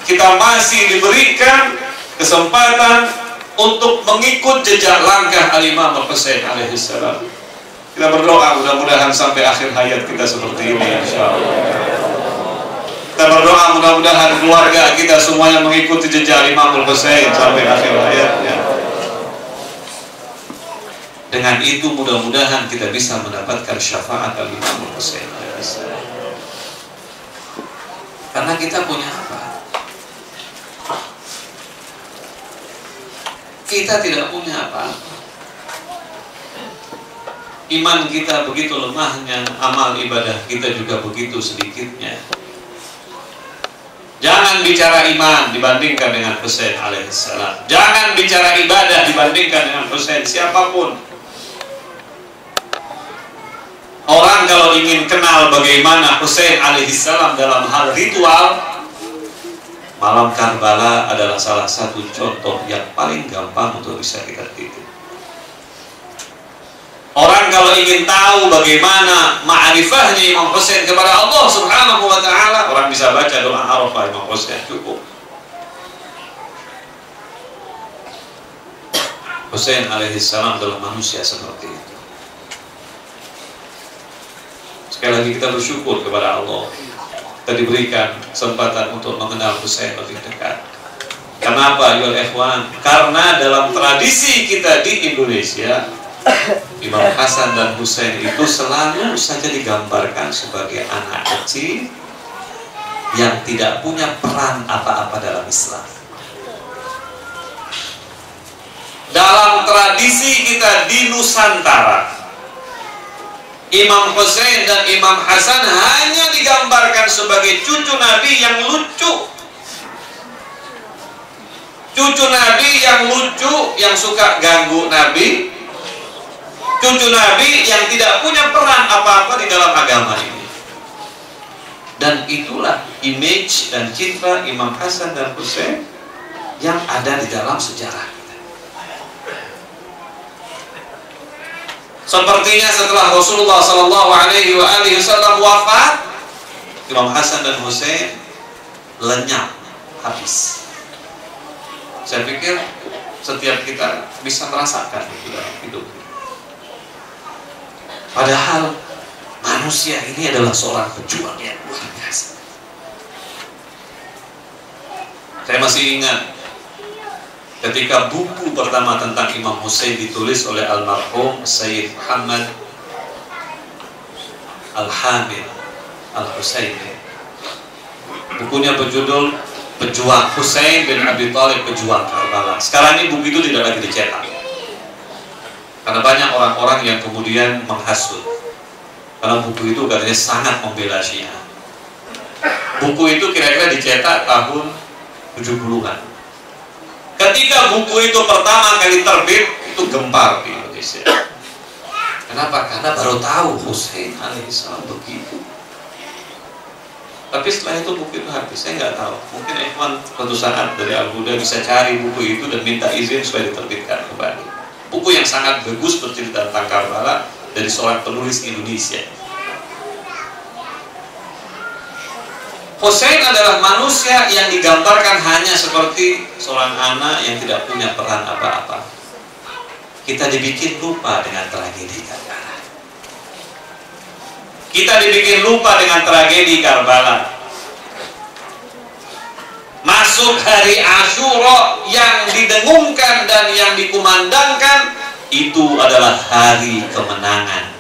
kita masih diberikan kesempatan untuk mengikut jejak langkah Al-Imam Al-Husain alaihissalam. Kita berdoa mudah-mudahan sampai akhir hayat kita seperti ini, insyaallah. Kita berdoa mudah-mudahan keluarga kita semuanya mengikuti jejak Imam Al-Husain sampai akhir hayatnya. Dengan itu mudah-mudahan kita bisa mendapatkan syafaat Al-Imam Al-Husain alaihissalam. Karena kita punya apa? Kita tidak punya apa-apa. Iman kita begitu lemahnya, amal ibadah kita juga begitu sedikitnya. Jangan bicara iman dibandingkan dengan Husain alaihissalam. Jangan bicara ibadah dibandingkan dengan Husain, siapapun. Orang kalau ingin kenal bagaimana Husain alaihissalam dalam hal ritual, malam Karbala adalah salah satu contoh yang paling gampang untuk bisa kita tiru. Orang kalau ingin tahu bagaimana ma'rifahnya Imam Husain kepada Allah Subhanahu wa ta'ala, orang bisa baca doa Arafah Imam Husain, cukup. Husain alaihissalam adalah manusia seperti itu. Sekali lagi kita bersyukur kepada Allah, kita diberikan kesempatan untuk mengenal Husain lebih dekat. Kenapa ya ikhwan? Karena dalam tradisi kita di Indonesia, Imam Hasan dan Husain itu selalu saja digambarkan sebagai anak kecil yang tidak punya peran apa-apa dalam Islam. Dalam tradisi kita di Nusantara, Imam Husain dan Imam Hasan hanya digambarkan sebagai cucu Nabi yang lucu. Cucu Nabi yang lucu, yang suka ganggu Nabi. Cucu Nabi yang tidak punya peran apa-apa di dalam agama ini. Dan itulah image dan citra Imam Hasan dan Husain yang ada di dalam sejarah kita. Sepertinya setelah Rasulullah SAW wafat, Imam Hasan dan Husain lenyap habis. Saya pikir setiap kita bisa merasakan itu dalam hidup. Padahal manusia ini adalah seorang pejuang yang luar biasa. Saya masih ingat ketika buku pertama tentang Imam Husain ditulis oleh almarhum Sayyid Muhammad Al-Hamid Al-Husaini. Bukunya berjudul Pejuang Husain bin Abi Thalib, Pejuang Karbala. Sekarang ini buku itu tidak lagi dicetak karena banyak orang-orang yang kemudian menghasut, karena buku itu katanya sangat membela Syiah. Buku itu kira-kira dicetak tahun 70-an. Ketika buku itu pertama kali terbit, itu gempar di Indonesia. Kenapa? Karena baru tahu Husain alaihissalam begitu. Tapi setelah itu buku itu habis. Saya nggak tahu. Mungkin ikhwan suatu saat dari Al-Huda bisa cari buku itu dan minta izin supaya diterbitkan kembali. Buku yang sangat bagus bercerita tentang Karbala dari seorang penulis Indonesia. Husain adalah manusia yang digambarkan hanya seperti seorang anak yang tidak punya peran apa-apa. Kita dibikin lupa dengan tragedi Karbala. Kita dibikin lupa dengan tragedi Karbala. Masuk hari Asyura yang didengungkan dan yang dikumandangkan, itu adalah hari kemenangan.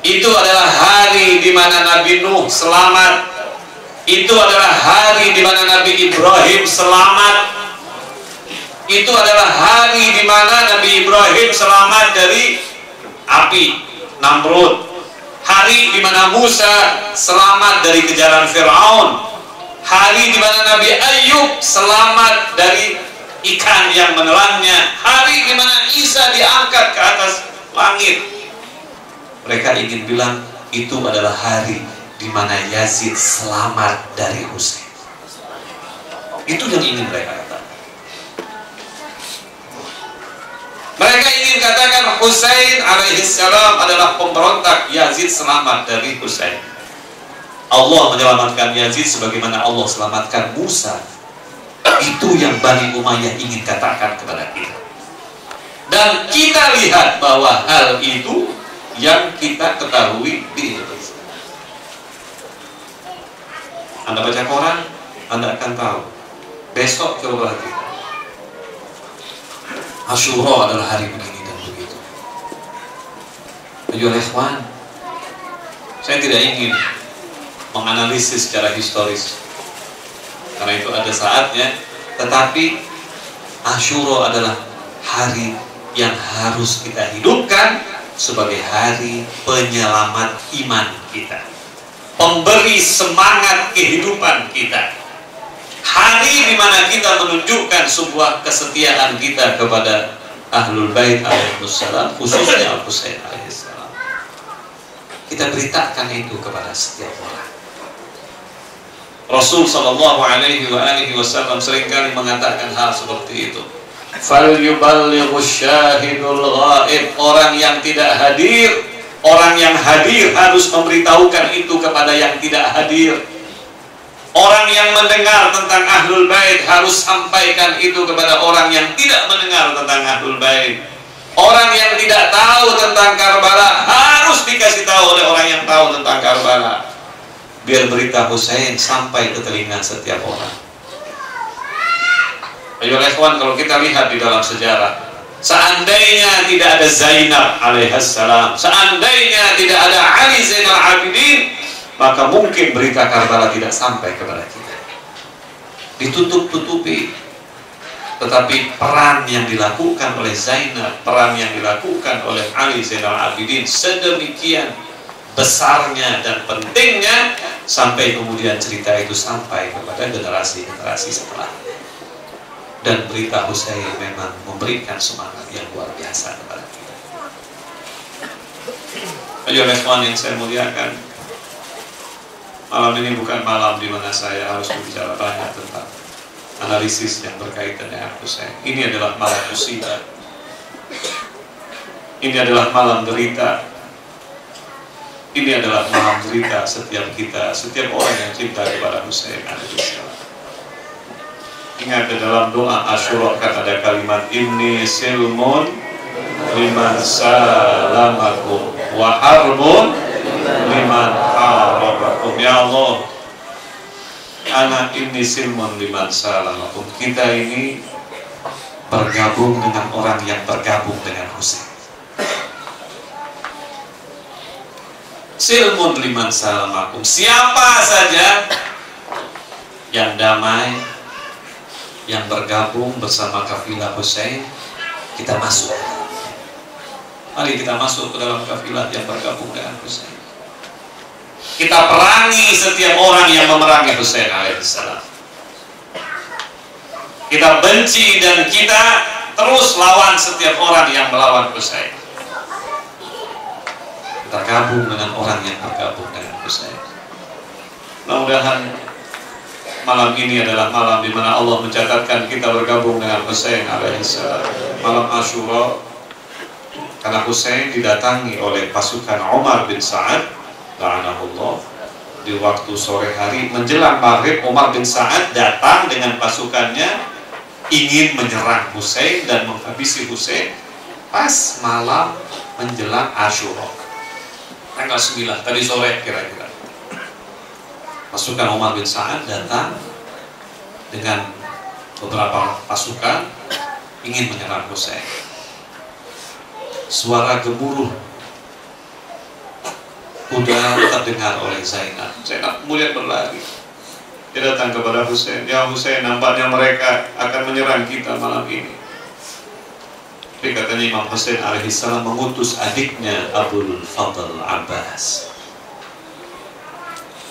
Itu adalah hari di mana Nabi Nuh selamat. Itu adalah hari di mana Nabi Ibrahim selamat. Itu adalah hari di mana Nabi Ibrahim selamat dari api Namrud. Hari di mana Musa selamat dari kejaran Fir'aun. Hari di mana Nabi Ayub selamat dari ikan yang menelannya. Hari di mana Isa diangkat ke atas langit. Mereka ingin bilang itu adalah hari di mana Yazid selamat dari Husain. Itu yang ingin mereka katakan. Mereka ingin katakan Husain alaihissalam adalah pemberontak, Yazid selamat dari Husain. Allah menyelamatkan Yazid sebagaimana Allah selamatkan Musa. Itu yang Bani Umayyah ingin katakan kepada kita. Dan kita lihat bahwa hal itu yang kita ketahui di Indonesia. Anda baca koran, Anda akan tahu. Besok coba lagi. Asyura adalah hari begini dan begitu. Ayo ikhwan, saya tidak ingin menganalisis secara historis karena itu ada saatnya, tetapi Asyura adalah hari yang harus kita hidupkan sebagai hari penyelamat iman kita, pemberi semangat kehidupan kita, hari di mana kita menunjukkan sebuah kesetiaan kita kepada Ahlul Bait alaihissalam, khususnya Al-Husain alaihissalam. kita beritakan itu kepada setiap orang. Rasul sallallahu alaihi wasallam seringkali mengatakan hal seperti itu. Falyuballighus syahidul ghaib. Orang yang tidak hadir, orang yang hadir harus memberitahukan itu kepada yang tidak hadir. Orang yang mendengar tentang Ahlul Bait harus sampaikan itu kepada orang yang tidak mendengar tentang Ahlul Bait. Orang yang tidak tahu tentang Karbala harus dikasih tahu oleh orang yang tahu tentang Karbala, biar berita Husain sampai ke telinga setiap orang. Ayo ikhwan, kalau kita lihat di dalam sejarah, seandainya tidak ada Zainab alaihissalam, seandainya tidak ada Ali Zainal Abidin, maka mungkin berita Karbala tidak sampai kepada kita. Ditutup-tutupi. Tetapi peran yang dilakukan oleh Zainab, peran yang dilakukan oleh Ali Zainal Abidin sedemikian besarnya dan pentingnya, sampai kemudian cerita itu sampai kepada generasi-generasi setelah. Dan berita Husain memang memberikan semangat yang luar biasa kepada kita. Ayo ikhwan yang saya muliakan, malam ini bukan malam di mana saya harus berbicara banyak tentang analisis yang berkaitan dengan Husain. Ini adalah malam musibah. Ini adalah malam derita. Ini adalah malam derita setiap kita, setiap orang yang cinta kepada Husain alaihissalam. Ingat, di dalam doa Asyura kan ada kalimat inni silmun liman salamakum wa harbun liman harabakum. Ya Allah, anak ini silmun liman salamakum. Kita ini bergabung dengan orang yang bergabung dengan Husain. Silmun liman salamakum, siapa saja yang damai, yang bergabung bersama kafilah Husain, kita masuk. Mari kita masuk ke dalam kafilah yang bergabung dengan Husain. Kita perangi setiap orang yang memerangi Husain alaihissalam. Kita benci dan kita terus lawan setiap orang yang melawan Husain. Kita gabung dengan orang yang bergabung dengan Husain. Mudah-mudahan malam ini adalah malam di mana Allah mencatatkan kita bergabung dengan Husain alaihissalam. Malam Asyura, karena Husain didatangi oleh pasukan Umar bin Sa'ad la'anahullah di waktu sore hari menjelang maghrib. Umar bin Sa'ad datang dengan pasukannya ingin menyerang Husain dan menghabisi Husain pas malam menjelang Asyura tanggal 9 tadi sore kira-kira. Pasukan Umar bin Sa'ad datang dengan beberapa pasukan ingin menyerang Husain. Suara gemuruh kuda terdengar oleh Zainab. Zainab kemudian berlari. Dia datang kepada Husain. Ya Husain, nampaknya mereka akan menyerang kita malam ini. Tapi katanya Imam Husain alaihissalam mengutus adiknya Abul Fadl Abbas.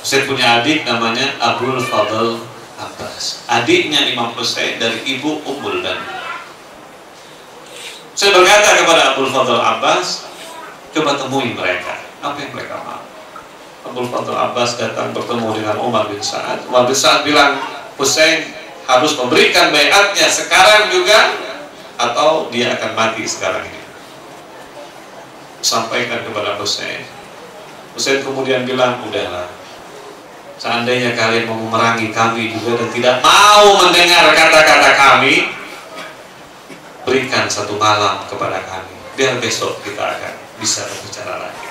Husain punya adik namanya Abul Fadl Abbas. Adiknya Imam Husain dari ibu Ummul Bani. Saya berkata kepada Abul Fadl Abbas, coba temui mereka. Apa yang mereka mau? Abul Fadl Abbas datang bertemu dengan Umar bin Sa'ad. Umar bin Sa'ad bilang, Husain harus memberikan baiatnya sekarang juga, atau dia akan mati sekarang ini. Sampaikan kepada Husain. Husain kemudian bilang, udahlah, seandainya kalian mau memerangi kami juga dan tidak mau mendengar kata-kata kami, berikan satu malam kepada kami, biar besok kita akan bisa berbicara lagi.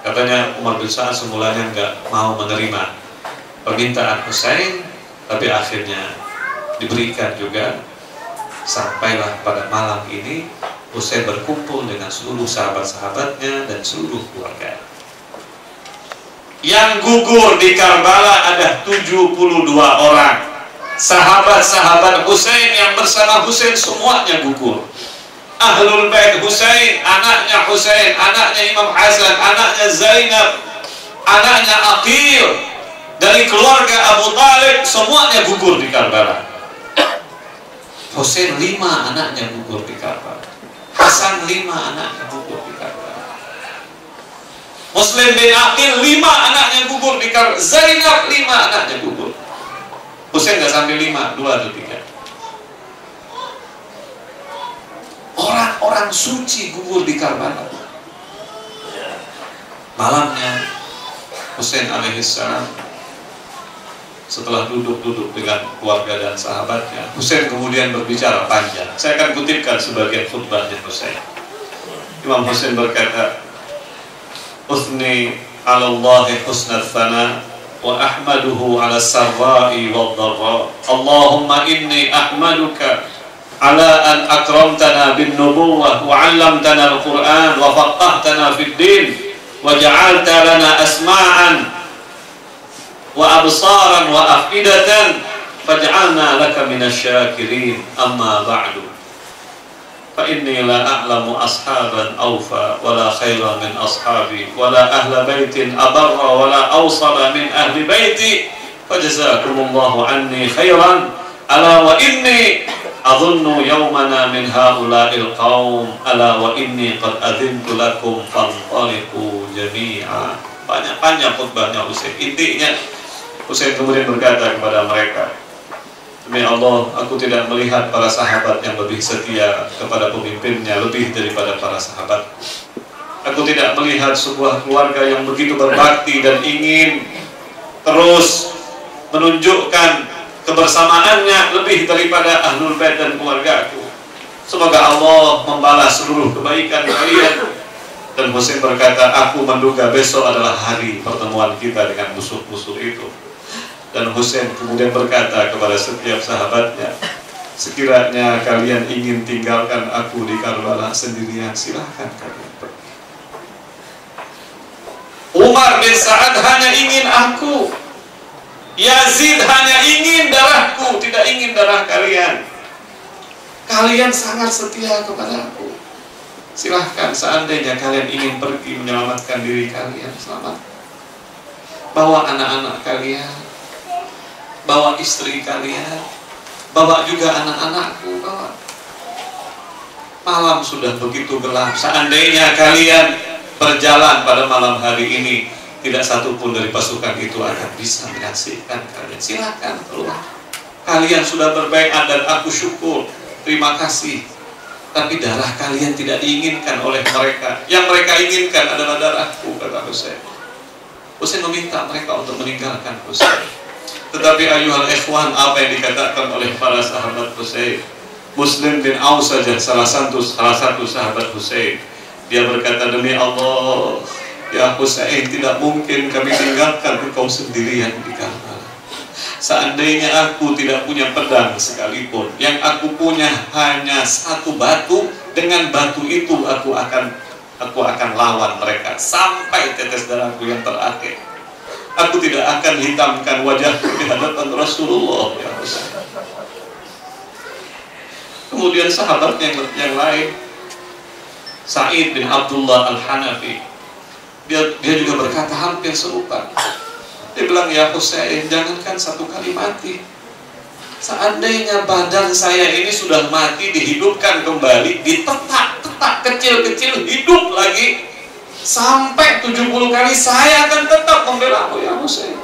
Katanya Umar bin Sa'ad semulanya nggak mau menerima permintaan Husain, tapi akhirnya diberikan juga. Sampailah pada malam ini Husain berkumpul dengan seluruh sahabat-sahabatnya dan seluruh keluarga. Yang gugur di Karbala ada 72 orang. Sahabat-sahabat Husain yang bersama Husain semuanya gugur. Ahlul Bait Husain, anaknya Husain, anaknya Imam Hasan, anaknya Zainab, anaknya Aqil, dari keluarga Abu Talib, semuanya gugur di Karbala. Husain 5 anaknya gugur di Karbala. Hasan 5 anaknya gugur di Karbala. Muslim bin Aqil 5 anaknya gugur di Karbala. Zainab 5 anaknya gugur. Husain nggak sampai 5, 2 atau 3. Orang-orang suci gugur di Karbala. Malamnya Husain alaihissalam setelah duduk-duduk dengan keluarga dan sahabatnya, Husain kemudian berbicara panjang. Saya akan kutipkan sebagian khutbahnya Husain. Imam Husain berkata, "Uthni 'ala Allahi husnal thana wa ahmaduhu 'ala sarra'i wad dharra. Allahumma inni ahmaduka 'ala an akramtana bin nubuwwah wa 'allamtana al-Qur'an wa faqqahtana fid din wa ja'alta lana asma'an wa absaran wa afidatan faj'alna laka minasyakirin, amma ba'du fa inni la a'lamu ashaban awfa wa la khaira min ashabi wa la ahla baitin abarra wa la awsala min ahli baiti fajazakumullahu anni khairan ala wa inni adhunnu yawmana min haula'il qaum ala wa inni qad adhintu lakum fantaliqu jami'a." Banyak-banyak khutbahnya Husain. Intinya Husain kemudian berkata kepada mereka, "Demi Allah, aku tidak melihat para sahabat yang lebih setia kepada pemimpinnya lebih daripada para sahabat. Aku tidak melihat sebuah keluarga yang begitu berbakti dan ingin terus menunjukkan kebersamaannya lebih daripada Ahlul Bait dan keluargaku. Semoga Allah membalas seluruh kebaikan kalian." Dan Husain berkata, "Aku menduga besok adalah hari pertemuan kita dengan musuh-musuh itu." Dan Husain kemudian berkata kepada setiap sahabatnya, "Sekiranya kalian ingin tinggalkan aku di Karbala sendirian, silahkan kalian pergi. Umar bin Sa'ad hanya ingin aku, Yazid hanya ingin darahku, tidak ingin darah kalian. Kalian sangat setia kepada aku. Silahkan, seandainya kalian ingin pergi menyelamatkan diri kalian, selamat. Bawa anak-anak kalian, bawa istri kalian, bawa juga anak-anakku, bawa. Malam sudah begitu gelap. Seandainya kalian berjalan pada malam hari ini, tidak satupun dari pasukan itu akan bisa menyaksikan kalian. Silakan keluar. Kalian sudah berbaiat dan aku syukur, terima kasih. Tapi darah kalian tidak diinginkan oleh mereka. Yang mereka inginkan adalah darahku," kata Husain. Husain meminta mereka untuk meninggalkan Husain. Tetapi ayuhal ikhwan, apa yang dikatakan oleh para sahabat Husain? Muslim bin Aus saja, salah satu sahabat Husain, dia berkata, "Demi Allah, ya Husain, tidak mungkin kami tinggalkan engkau sendirian di Karbala. Seandainya aku tidak punya pedang sekalipun, yang aku punya hanya satu batu, dengan batu itu aku akan lawan mereka sampai tetes darahku yang terakhir. Aku tidak akan hitamkan wajahku di hadapan Rasulullah, ya Husain." Kemudian sahabat yang lain, Sa'id bin Abdullah Al-Hanafi, dia juga berkata hampir serupa. Dia bilang, "Ya Husain, jangankan satu kali mati. Seandainya badan saya ini sudah mati, dihidupkan kembali, ditetak-tetak kecil-kecil, hidup lagi sampai 70 kali, saya akan tetap membela-Mu, ya Husain.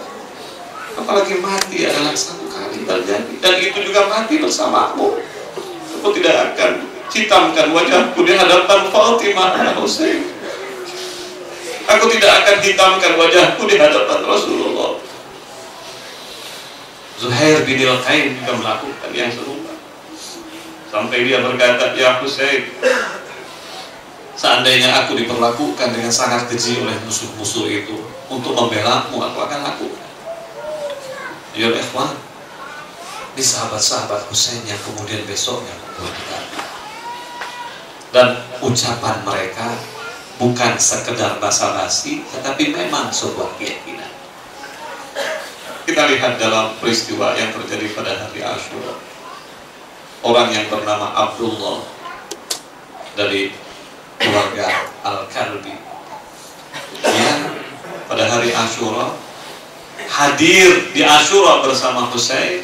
Apalagi mati adalah satu kali terjadi, dan itu juga mati bersamamu. Aku tidak akan hitamkan wajahku di hadapan Fatimah, ya Husain. Aku tidak akan hitamkan wajahku di hadapan Rasulullah." Zuhair bin Al-Qaim juga melakukan yang serupa. Sampai dia berkata, "Ya Husain, seandainya aku diperlakukan dengan sangat keji oleh musuh-musuh itu untuk membela-Mu, aku akan lakukan." Ya ikhwan, ini sahabat-sahabat Husain yang kemudian besoknya membuatkan. Dan ucapan mereka bukan sekedar basa-basi, tetapi memang sebuah keyakinan. Kita lihat dalam peristiwa yang terjadi pada hari Asyura. Orang yang bernama Abdullah dari keluarga Al-Kalbi, yang pada hari Asyura hadir di Asyura bersama Husain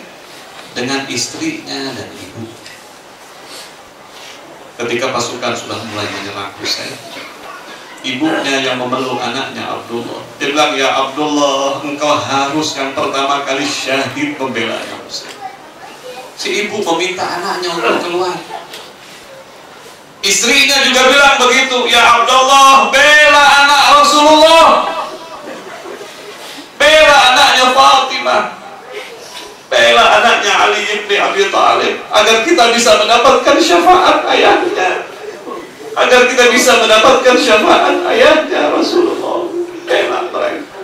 dengan istrinya dan ibu. Ketika pasukan sudah mulai menyerang Husain, ibunya yang memeluk anaknya Abdullah. Dia bilang, ya Abdullah, engkau harus yang pertama kali syahid membela Husain. Si ibu meminta anaknya untuk keluar. Istrinya juga bilang begitu, ya Abdullah, bela anak Rasulullah, bela anaknya Fatimah, bela anaknya Ali ibn Abi Thalib, agar kita bisa mendapatkan syafaat ayahnya, agar kita bisa mendapatkan syafaat ayahnya Rasulullah. Bela mereka.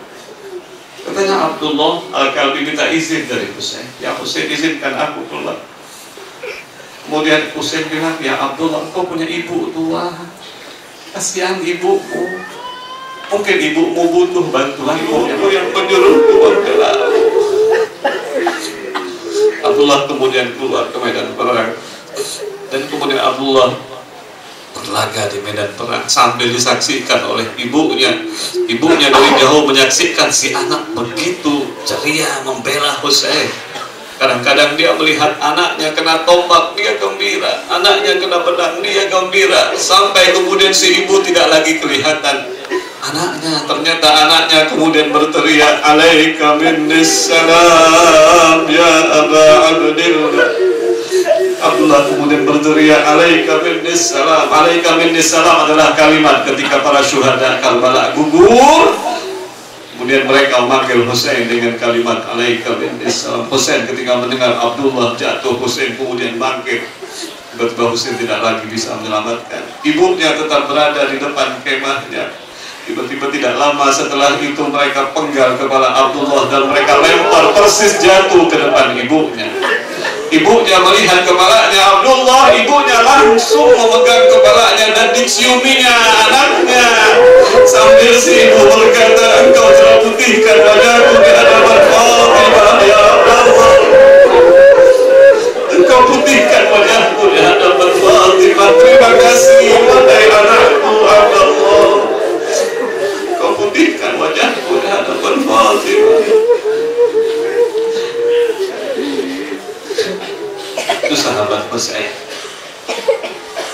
Katanya Abdullah Al-Kalbi minta izin dari Husain, ya Husain, izinkan aku keluar. Kemudian Husain bilang, ya Abdullah, engkau punya ibu tua, kasihan ibumu, mungkin ibumu butuh bantuan, ibumu yang menyuruh keluar bela. Abdullah kemudian keluar ke medan perang, dan kemudian Abdullah berlaga di medan perang sambil disaksikan oleh ibunya. Ibunya dari jauh menyaksikan si anak begitu ceria membela Husain. Kadang-kadang dia melihat anaknya kena tombak, dia gembira, anaknya kena pedang, dia gembira, sampai kemudian si ibu tidak lagi kelihatan anaknya. Ternyata anaknya kemudian berteriak, alaika minnis salam ya Aba Abdillah. Abdullah kemudian berteriak, alaika minnis salam. Alaika minnis salam adalah kalimat ketika para syuhada Karbala gugur. Kemudian mereka memanggil Husain dengan kalimat alaika minnis salam. Husain ketika mendengar Abdullah jatuh, Husain kemudian bangkit. Tiba-tiba Husain tidak lagi bisa menyelamatkan. Ibunya tetap berada di depan kemahnya. Tiba-tiba tidak lama setelah itu mereka penggal kepala Abdullah dan mereka lempar persis jatuh ke depan ibunya. Ibunya melihat kepalanya Abdullah, ibunya langsung memegang kepalanya dan diciuminya anaknya, sambil si ibu berkata, engkau telah putihkan wajahku di hadapan Fatimah ya Abdullah, engkau putihkan wajahku di hadapan Fatimah. Terima kasih wahai anakku Abdullah, engkau putihkan wajahku di hadapan Fatimah. Itu sahabat Husain.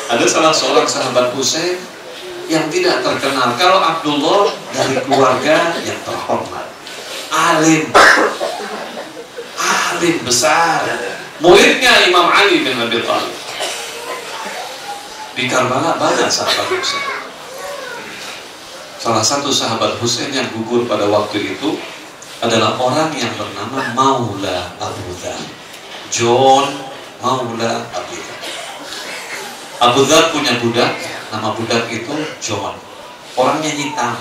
Ada salah seorang sahabat Husain yang tidak terkenal. Kalau Abdullah dari keluarga yang terhormat, alim besar, muridnya Imam Ali bin Abi Thalib. Di Karbala banyak sahabat Husain. Salah satu sahabat Husain yang gugur pada waktu itu adalah orang yang bernama Maula Abu Dhar, John Maula Abu Dhar. Abu Dhar punya budak, nama budak itu John. Orangnya hitam.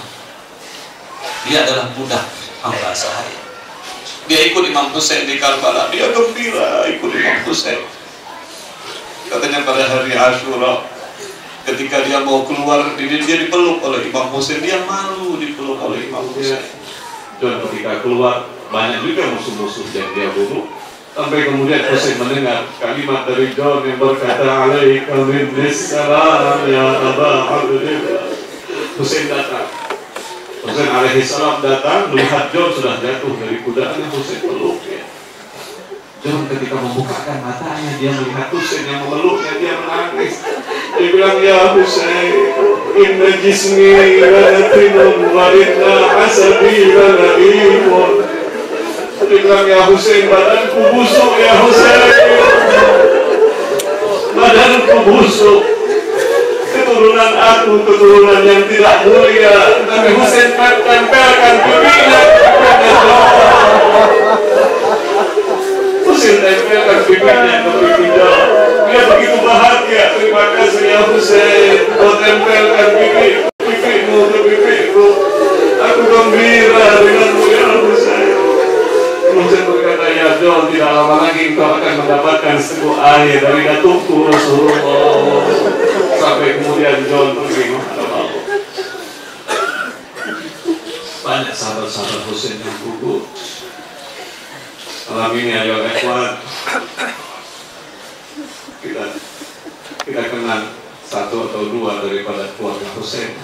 Dia adalah budak hamba sahaya. Dia ikut Imam Husain di Karbala. Dia gembira ikut Imam Husain. Katanya pada hari Ashura, ketika dia mau keluar, dia dipeluk oleh Imam Husain. Dia malu dipeluk oleh Imam Husain. John ketika keluar, banyak juga musuh-musuh yang dia bunuh. Sampai kemudian Husain mendengar kalimat dari John yang berkata, alaika minnis salam ya Aba Abdillah. Husain datang. Husain alaihi salam datang, melihat John sudah jatuh dari kudanya. Husain peluknya. John ketika membukakan matanya, dia melihat Husain yang memeluknya, dia menangis. Dia bilang, ya Husain, inna jismi latinum wa inna asabi lana'imun. Dia bilang, ya Husain, badanku busuk ya Husain, badanku busuk, keturunan aku keturunan yang tidak mulia. Tapi Husain tempelkan pipinya, Husain tempelkan pipinya ke pipi John. Dia begitu bahagia. Terima kasih ya Husain, kau tempelkan pipimu ke pipiku. Aku gembira denganmu ya Husain. Husain berkata, ya John, tidak lama lagi engkau akan mendapatkan seteguk air dari datukku Rasulullah. Sampai kemudian John pergi menghadap Allah. Banyak sahabat-sahabat Husain yang gugur. Malam ini ayo ikhwan, kita kenal satu atau dua daripada keluarga Husain.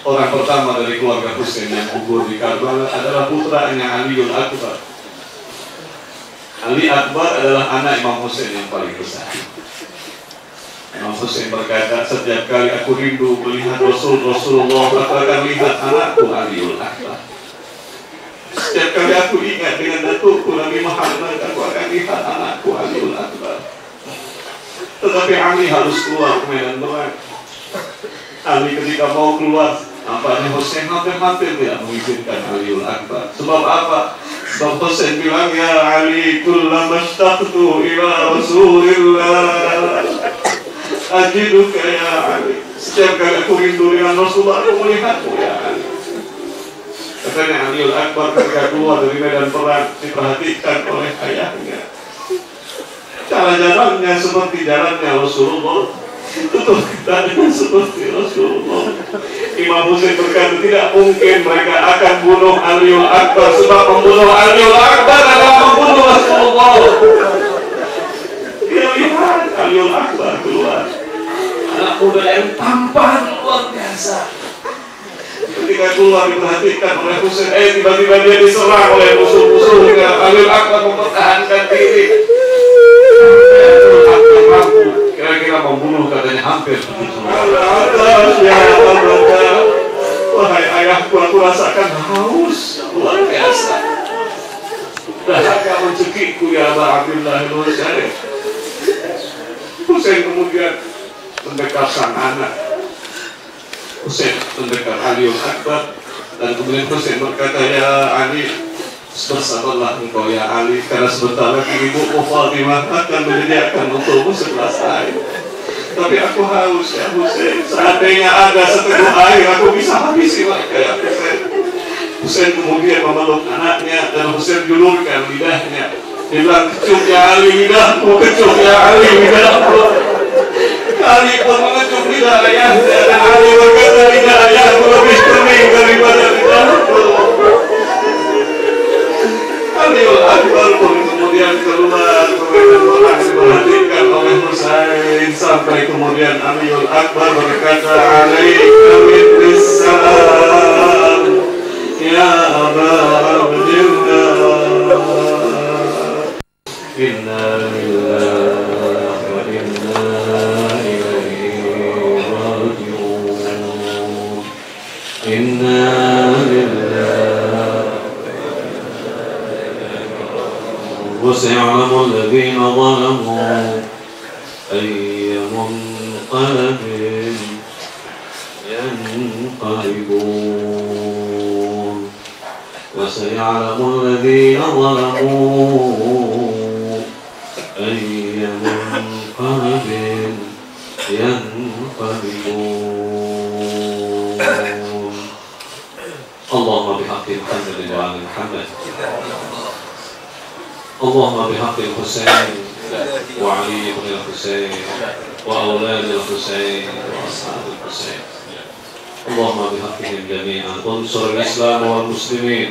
Orang pertama dari keluarga Husain yang gugur di Karbala adalah putranya Aliul Akbar. Ali Akbar adalah anak Imam Husain yang paling besar. Imam Husain berkata, setiap kali aku rindu melihat Rasulullah, aku akan lihat anakku Aliul Akbar. Setiap kali aku ingat dengan datukku Nabi Muhammad, aku akan lihat anakku Aliul Akbar. Tetapi Ali harus keluar ke medan perang. Ali ketika mau keluar, nampaknya Husain hampir-hampir tidak mengizinkan Aliul Akbar. Sebab apa? Sebab Husain bilang, ya Ali, kullama mashtaqtu ila Rasulillah ajiduka ya Ali. Setiap kali aku rindu dengan Rasulullah, aku melihatmu ya Ali. Katanya Aliul Akbar ketika keluar dari medan perang diperhatikan oleh ayahnya. Cara jalannya seperti jalannya Rasulullah, tutur katanya seperti Rasulullah. Imam Husain berkata, tidak mungkin mereka akan bunuh Aliul Akbar, sebab membunuh Aliul Akbar adalah membunuh Rasulullah. Dia lihat Aliul Akbar keluar, anak muda yang tampan luar biasa. Ketika keluar diperhatikan oleh Husain, tiba-tiba dia diserang oleh musuh-musuhnya. Aliul Akbar mempertahankan diri. Kira-kira membunuh katanya hampir 70 orang. Wahai ayahku, aku rasakan haus luar biasa. Dahaga mencekikku ya Aba Abdullah Husain. Husain kemudian mendekat sang anak. Husain mendekat Aliul Akbar, dan kemudian Husain berkata, ya Ali, bersabarlah engkau ya Ali, karena sebentar lagi ibumu Fatimah akan menyediakan untukmu segelas air. Tapi aku haus ya Husain, seandainya ada seteguk air aku bisa habisi mereka ya Husain. Husain kemudian memeluk anaknya dan Husain julurkan lidahnya. Dia bilang, kecup ya Ali lidahmu, kecup ya Ali lidahmu. Ali pun mengecup lidah ayahnya, dan Ali berkata, lidah ayahmu lebih kering daripada lidahmu. Aliul Akbar pun kemudian keluar ke medan perang diperhatikan oleh Husain, sampai kemudian Aliul Akbar berkata, alaika minnissalam ya Aba Abdillah, inna lillahi wa inna ilaihi raji'un, inna وسيعلم الذين ظلموا أي منقلب ينقلبون وسيعلم الذين ظلموا أي منقلب ينقلبون. اللهم بحق محمد وعلى محمد، اللهم بحق الحسين وعلي بن الحسين وأولاد الحسين وأصحاب الحسين، اللهم بحقهم جميعا وانصر الإسلام والمسلمين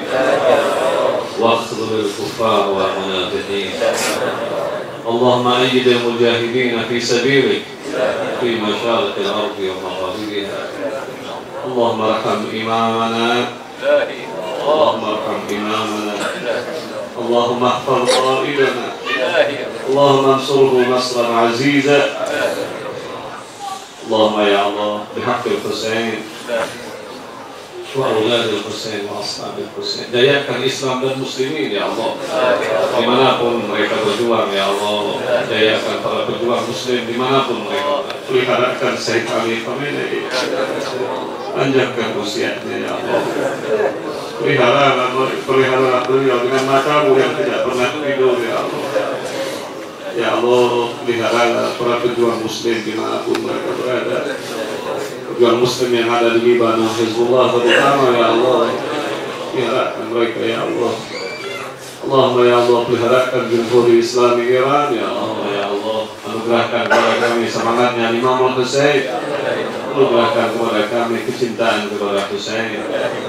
واخذل الكفار والمنافقين. اللهم أيد المجاهدين في سبيلك في مشارق الأرض ومغاربها. اللهم ارحم إمامنا، اللهم ارحم إمامنا، اللهم احفظ قائدنا، اللهم انصره نصرا عزيزا. اللهم يا الله بحق الحسين وأولاد الحسين وأصحاب الحسين، dayakan Islam dan Muslimin ya Allah, dimanapun mereka berjuang ya Allah. Dayakan para pejuang Muslim dimanapun mereka. Peliharakan Syekh Ali Khamenei, panjangkan usianya ya Allah. Pelihara beliau dengan matamu yang tidak pernah tidur ya Allah. Ya Allah, pelihara para pejuang Muslim dimanapun mereka berada. Pejuang Muslim yang ada di Libanon, Hizbullah terutama ya Allah, peliharakan mereka ya Allah. Allahumma ya Allah, peliharakan Jumhuri Islami Iran ya Allah. Ya Allah, anugerahkan kepada kami semangatnya Imam Husain, anugerahkan kepada kami kecintaan kepada Husain,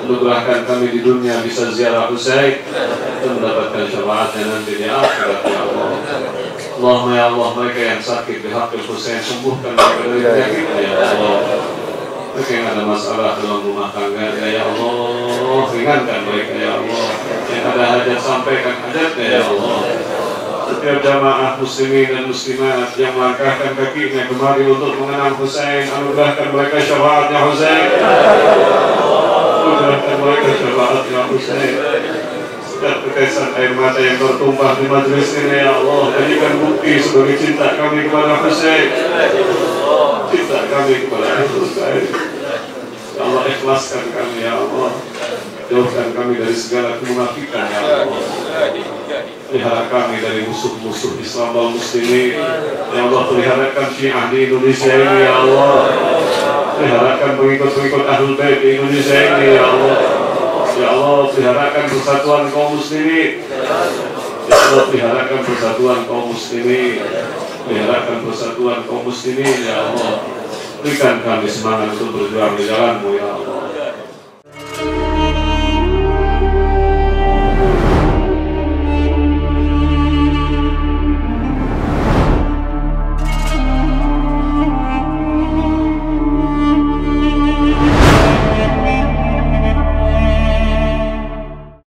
anugerahkan kami di dunia bisa ziarah Husain dan mendapatkan syafaatnya nanti di akhirat ya Allah. Allahumma ya Allah, mereka yang sakit di hak Husain, sembuhkan mereka dari penyakitnya ya Allah. Mereka yang ada masalah dalam rumah tangga ya Allah, ringankan mereka ya Allah. Yang ada hajat, sampaikan hajatnya ya Allah. setiap jamaah muslimin dan muslimat yang melangkahkan kakinya kemari untuk mengenang Husain, anugerahkan mereka syafaatnya Husain. Anugerahkan mereka syafaatnya Husain. Setiap tetesan air mata yang tertumpah di majelis ini, ya Allah, jadikan bukti sebagai cinta kami kepada Husain, cinta kami kepada Husain. Ya Allah, ikhlaskan kami, ya Allah, jauhkan kami dari segala kemunafikan, ya Allah. Pelihara kami dari musuh-musuh Islam wal muslimin. Ya Allah, peliharakan Syiah di Indonesia ini, ya Allah. Peliharakan pengikut-pengikut Ahlul Bait di Indonesia ini, ya Allah. Ya Allah, peliharakan persatuan kaum muslimin. Ya Allah, peliharakan persatuan kaum muslimin. Peliharakan persatuan kaum muslimin, ya Allah. Berikan kami semangat untuk berjuang di jalan-Mu, ya Allah.